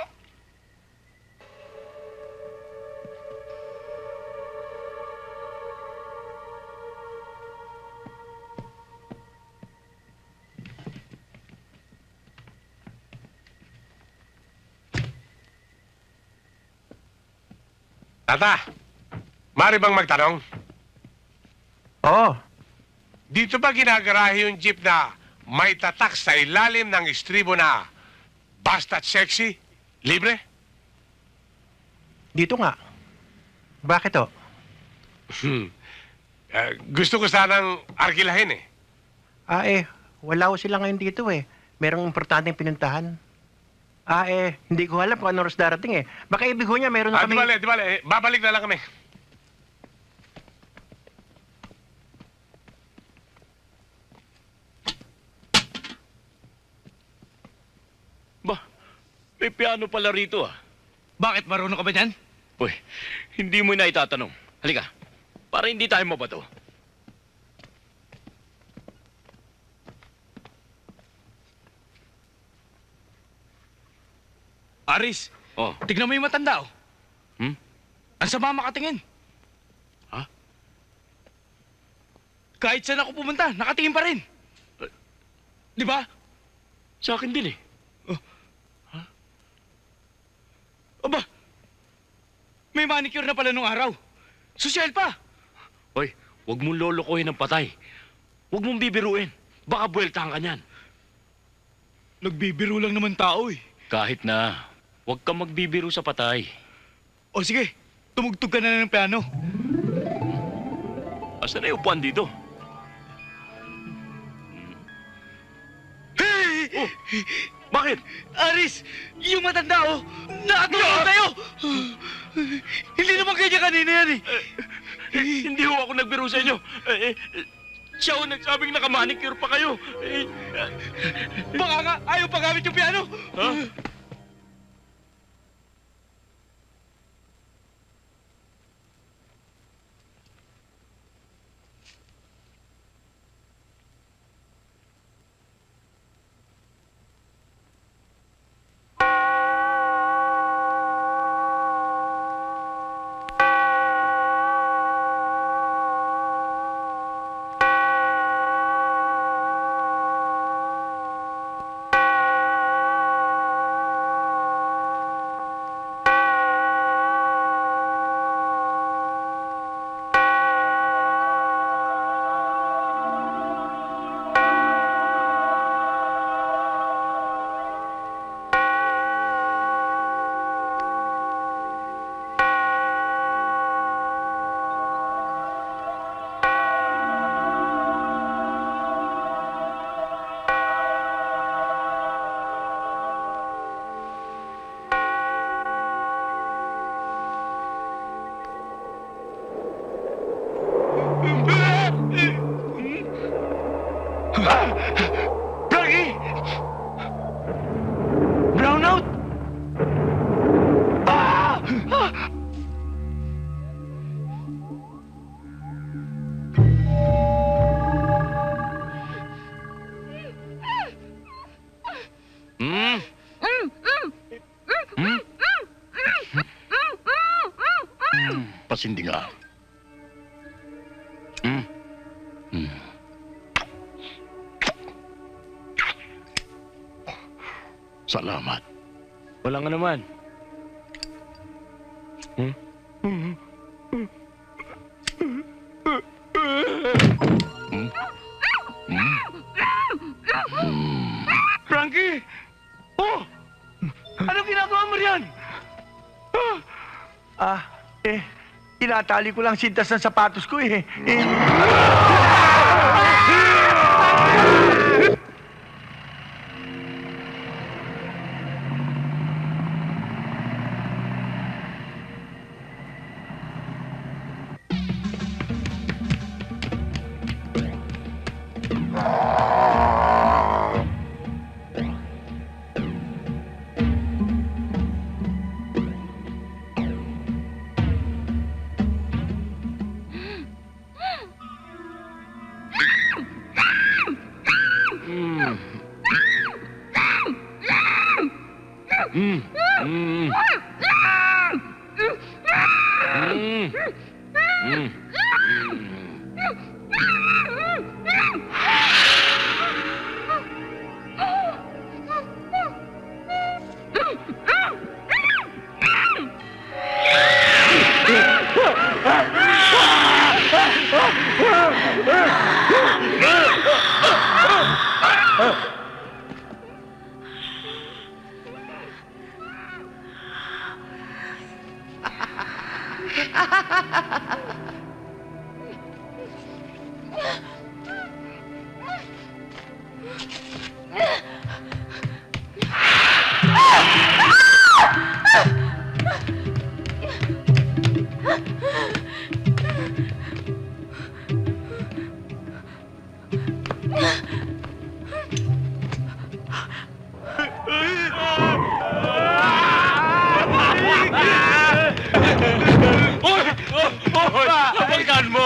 Tata, maaari bang magtanong? Oo. Dito ba ginagarahe yung jeep na may tatak sa ilalim ng istribo na basta't sexy? Libre? Dito nga. Bakit o? Gusto ko sanang arkilahin eh. Wala ko sila ngayon dito eh. Merong importanteng pinuntahan. Hindi ko alam kung ano oras darating eh. Baka ibig ho niya, meron na Di kami... bale. Babalik na lang kami. May piano pala rito ah. Bakit marunong ka ba dyan? Uy, hindi mo na itatanong. Halika, para hindi tayo mabato. Aris, tignan mo yung matanda, oh. Ang sama makatingin. Ha? Kahit saan ako pumunta, nakatingin pa rin. Di ba? Sa akin din eh. Aba, may manicure na pala nung araw. Sosyal pa. Hoy, huwag mong lolokohin ng patay. Huwag mong bibiruin. Baka buweltahan ka niyan. Nagbibiro lang naman tao eh. Kahit na, huwag kang magbibiro sa patay. O sige, tumugtog ka na ng piano. Asan na yung upuan dito? Hey! Oh, bakit? Aris, yung matanda, oh, nakatulog tayo! Hindi naman kanya kanina yan eh. Hindi ho ako nagbiro sa inyo. Siya ho nagsabing nakamanicure pa kayo. Baka nga, ayaw pa gamit yung piano. Ha? sindinga. Hmm? Hmm. Salamat. Wala nga naman. Frankie! Oh! Anong ginagawa mo riyan? Tinatali ko lang sintas ng sapatos ko eh. Kapagkan mo!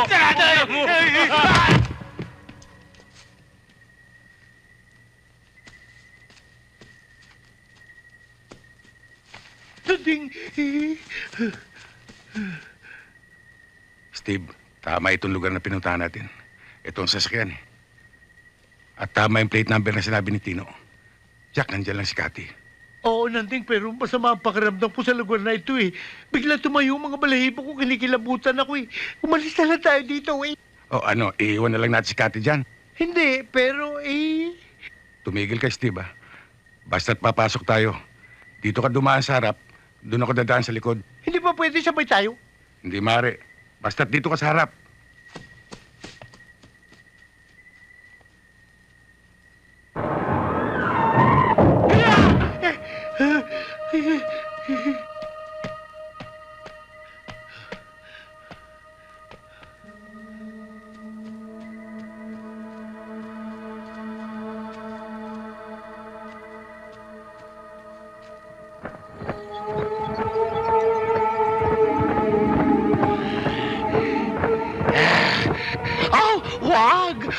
Steve, tama itong lugar na pinuntahan natin. Ito ang sasakyan eh. At tama yung plate number na sinabi ni Tino. Jack, nandyan lang si Cathy. Oo, Nanding, pero masama ang pakiramdam ko sa lugar na ito eh. Bigla tumayo ang mga balahibo ko, kinikilabutan ako eh. Umalis na lang tayo dito eh. O ano, iiwan na lang natin si Cathy dyan. Hindi, pero eh... Tumigil ka, Steve, ah. Basta't papasok tayo. Dito ka dumaan sa harap, doon ako dadaan sa likod. Hindi ba pwede sabay tayo? Hindi, mare. Basta't dito ka sa harap.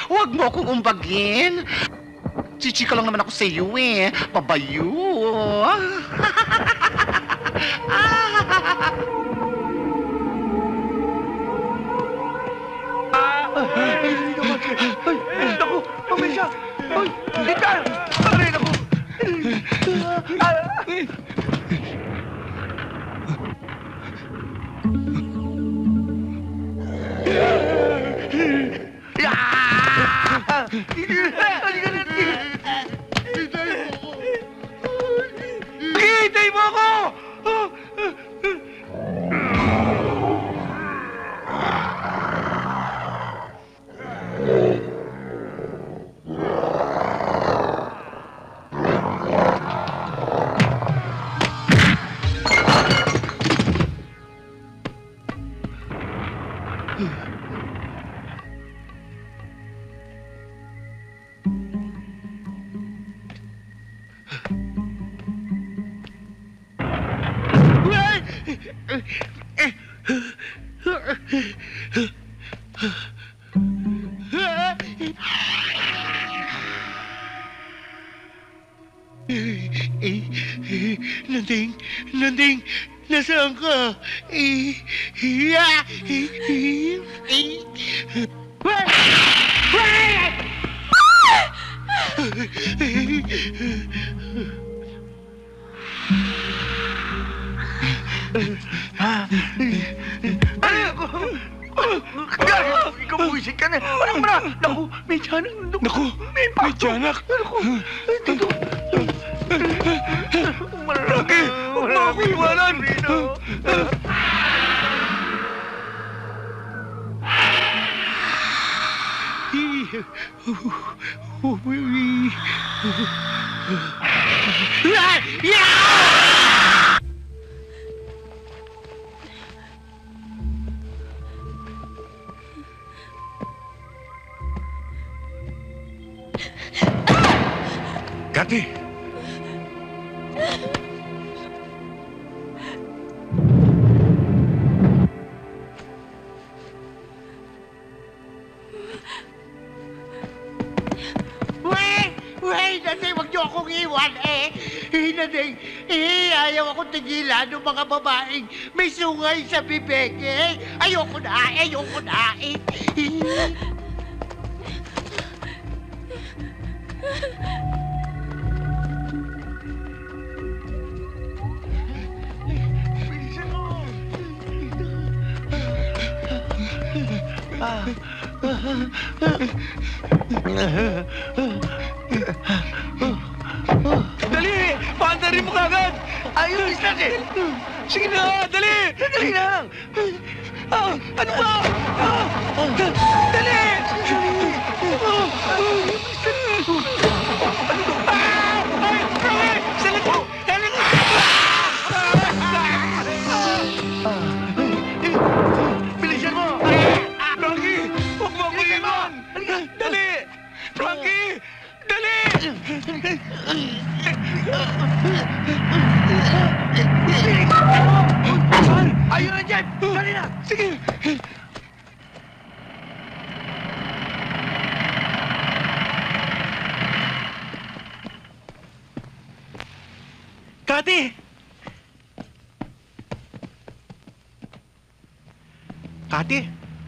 Huwag mo akong umbagin. Chichika lang naman ako sa iyo eh. Pabayo. Naku, pamilya! Ay, dito! Aray, naku! Hintay mo ako! Nanding, Nasaan ka? Ikaw buwisit ka na. Parang mo na. Naku, may tiyanak. Naku, may tiyanak. Naku, dito. Rocky, huwag mo ako iwanan! Kathy! Wait, Nading, wag niyo akong iwan Nading, ayaw akong tigilan ng mga babaeng may sungay sa bibig Ayoko na. Dali! Paandarin mo kagad! Ayun, natin! Sige na! Dali! Dali lang! Ano ba? Dali! Bilisan mo! Frankie! Huwag mo ako iwan! Dali! Frankie! Dali! Ayun na dyan! Dali na! Sige! Kati! Kati,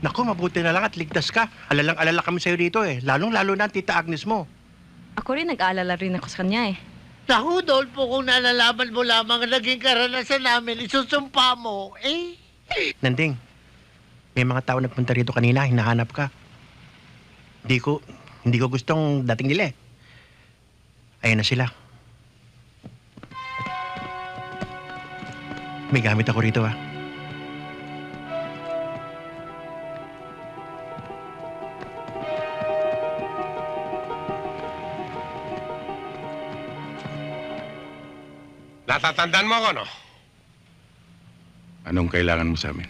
naku, mabuti na lang at ligtas ka. Alalang-alala kami sa'yo dito Lalong-lalo na ang tita Agnes mo. Ako rin, nag-aalala rin ako sa kanya Naku, Dolpo, kung nalalaman mo lamang ang naging karanasan namin, isusumpa mo, Nanding, may mga tao nagpunta rito kanina, hinahanap ka. Hindi ko gustong dating nila Ayan na sila. May gamit ako rito Natatandaan mo ako, no? Anong kailangan mo sa amin?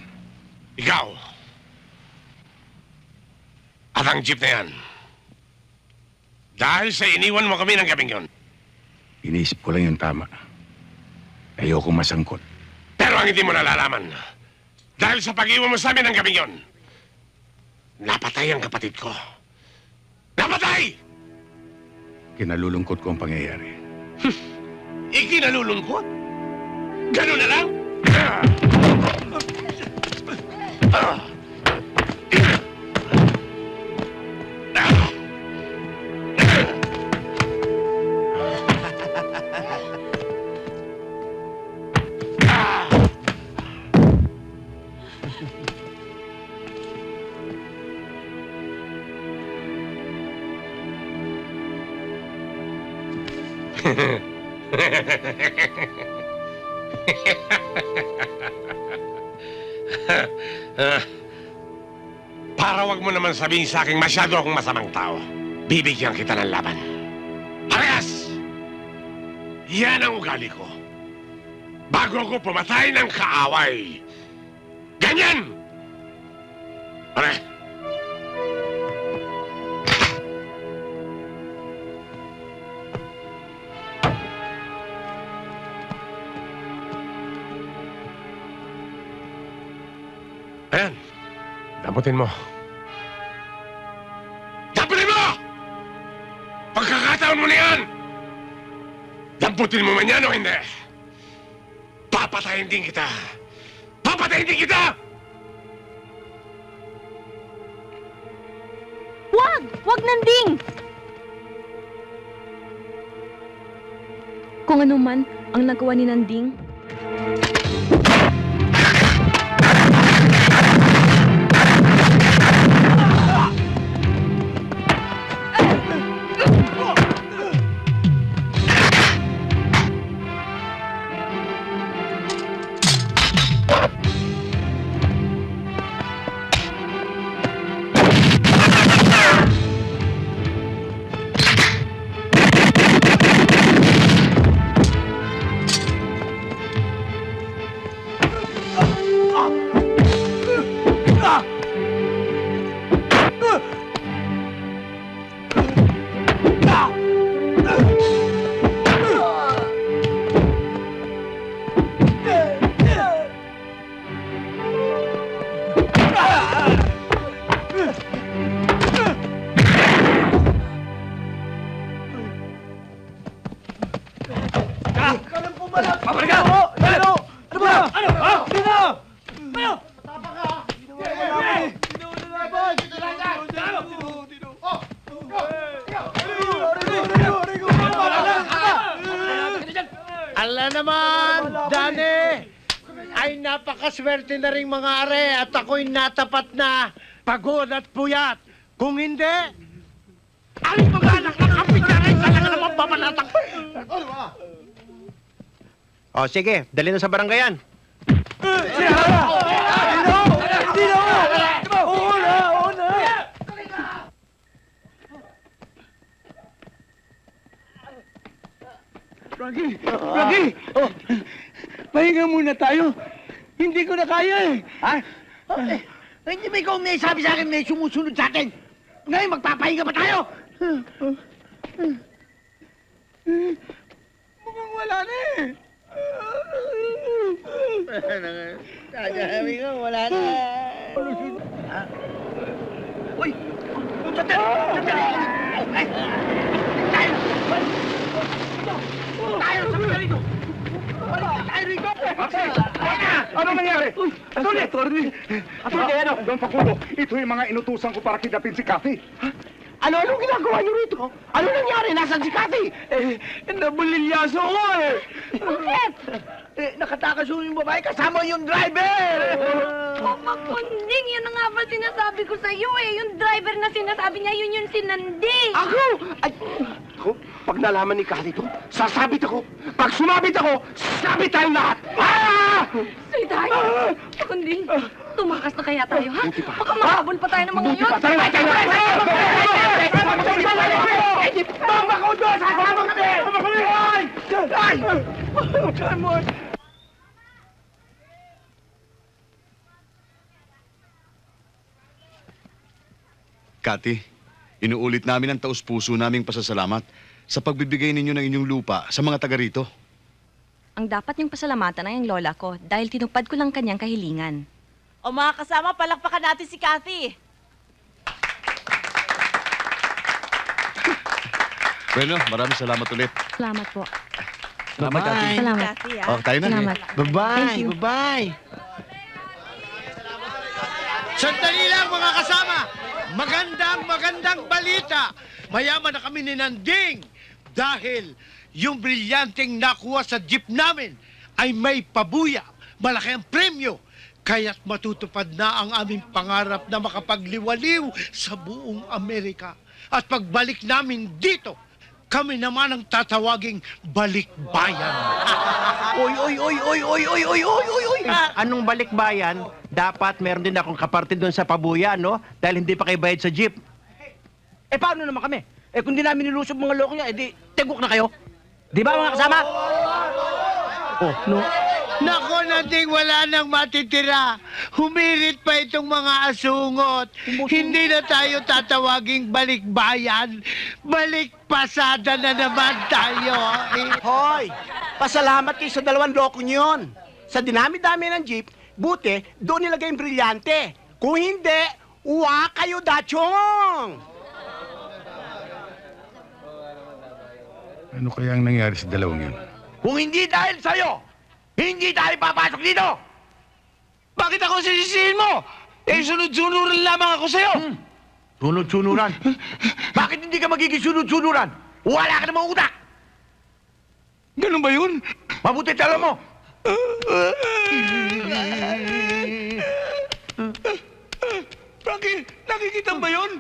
Ikaw. At ang jeep na yan. Dahil sa iniwan mo kami ng gabing yon. Iniisip ko lang yung tama. Ayoko masangkot. Pero ang hindi mo nalalaman, dahil sa pag-iwan mo sa amin ng gabing yon, napatay ang kapatid ko. Napatay! Kinalulungkot ko ang pangyayari. Ikinalulungkot? Ganun na lang? Para wag mo naman sabihin sa akin masyado akong masamang tao, bibigyan kita ng laban. Parehas! Yan ang ugali ko. Bago ko pumatay ng kaaway. Ganyan! Pare! Ayan. Damputin mo. Damputin mo! Pagkakataon mo na yan! Damputin mo man yan o hindi. Papatayin din kita! Papatayin din kita! Wag! Wag, Nanding! Kung ano man ang nagawa ni Nanding, Ala naman, Dani! Ay napakaswerte na rin mga are at ako'y natapat na pagod at puyat. Kung hindi, aling mga anak ng kapit na rin talaga naman babalatak. O sige, dali na sa baranggayan. Frankie! Frankie! Oh, pahinga muna tayo. Hindi ko na kaya eh. Ha? Hindi ba ikaw may sabi sa akin may sumusunod sa atin? Ngayon magpapahinga ba tayo? Mukhang wala na eh. Sabi ko, wala na. Uy! Sandali! Tayo sa mga rito! Tayo rito! Ano nangyari? Atty. Ano? Don Facundo, ito yung mga inutusan ko para kidnapin si Kathy. Ano ginagawa niyo rito? Ano nangyari? Nasaan si Kathy? Nabulilyaso ko eh. Bakit? Nakatakas yung babae kasama yung driver! Mama Kunding, yan na nga ba sinasabi ko sa iyo eh. Yung driver na sinasabi niya, yun yung si Nanding. Ako? Pag nalaman ni Kathy ito, sasabit ako. Pag sumabit ako, sabit tayong lahat. Sweetheart, Kunding, tumakas na kaya tayo, ha? Baka makahabol pa tayo ng mga yun. Mama ko doon! Sasama kami! Ay! Kathy, inuulit namin ang taus-puso naming pasasalamat sa pagbibigay ninyo ng inyong lupa sa mga taga rito. ang dapat niyong pasalamatan ay ang lola ko dahil tinupad ko lang kanyang kahilingan. O mga kasama, palakpakan natin si Kathy. Bueno, maraming salamat ulit. Salamat po. Salamat, Kathy. Salamat. Oh, tayo na. Salamat. Bye-bye. Thank you. Bye-bye. Sandali lang mga kasama. Magandang balita. Mayaman na kami ni Nanding dahil yung brilyanteng nakuha sa jeep namin ay may pabuya. Malaki ang premyo. Kaya't matutupad na ang aming pangarap na makapagliwaliw sa buong Amerika. At pagbalik namin dito, kami naman ang tatawaging balikbayan. Oy! Anong balikbayan? Dapat meron din akong kaparte doon sa pabuya, no? Dahil hindi pa kayo bayad sa jeep. Eh, paano naman kami? Eh, kung di namin nilusob mga loko niya, edi, tegok na kayo. Di ba, mga kasama? Oh, no. Nako, Nanding, wala nang matitira. Humirit pa itong mga asungot. Hindi na tayo tatawaging balikbayan. Balikpasada na naman tayo. Hoy! Pasalamat kayo sa dalawang loko niyon. Sa dinami-dami ng jeep, buti, doon nilagay yung brilyante. Kung hindi, uwa kayo, dachong! Ano kaya ang nangyari sa dalawang yun? Kung hindi dahil sa'yo, Hindi tayo papasok dito! Bakit ako sisisihin mo? Eh, sunod-sunuran lamang ako sa'yo! Sunod-sunuran? Bakit hindi ka magiging sunod-sunuran? Wala ka namang utak! Ganun ba yun? Mabuti talo mo! Bakit? Nakikita ba yun?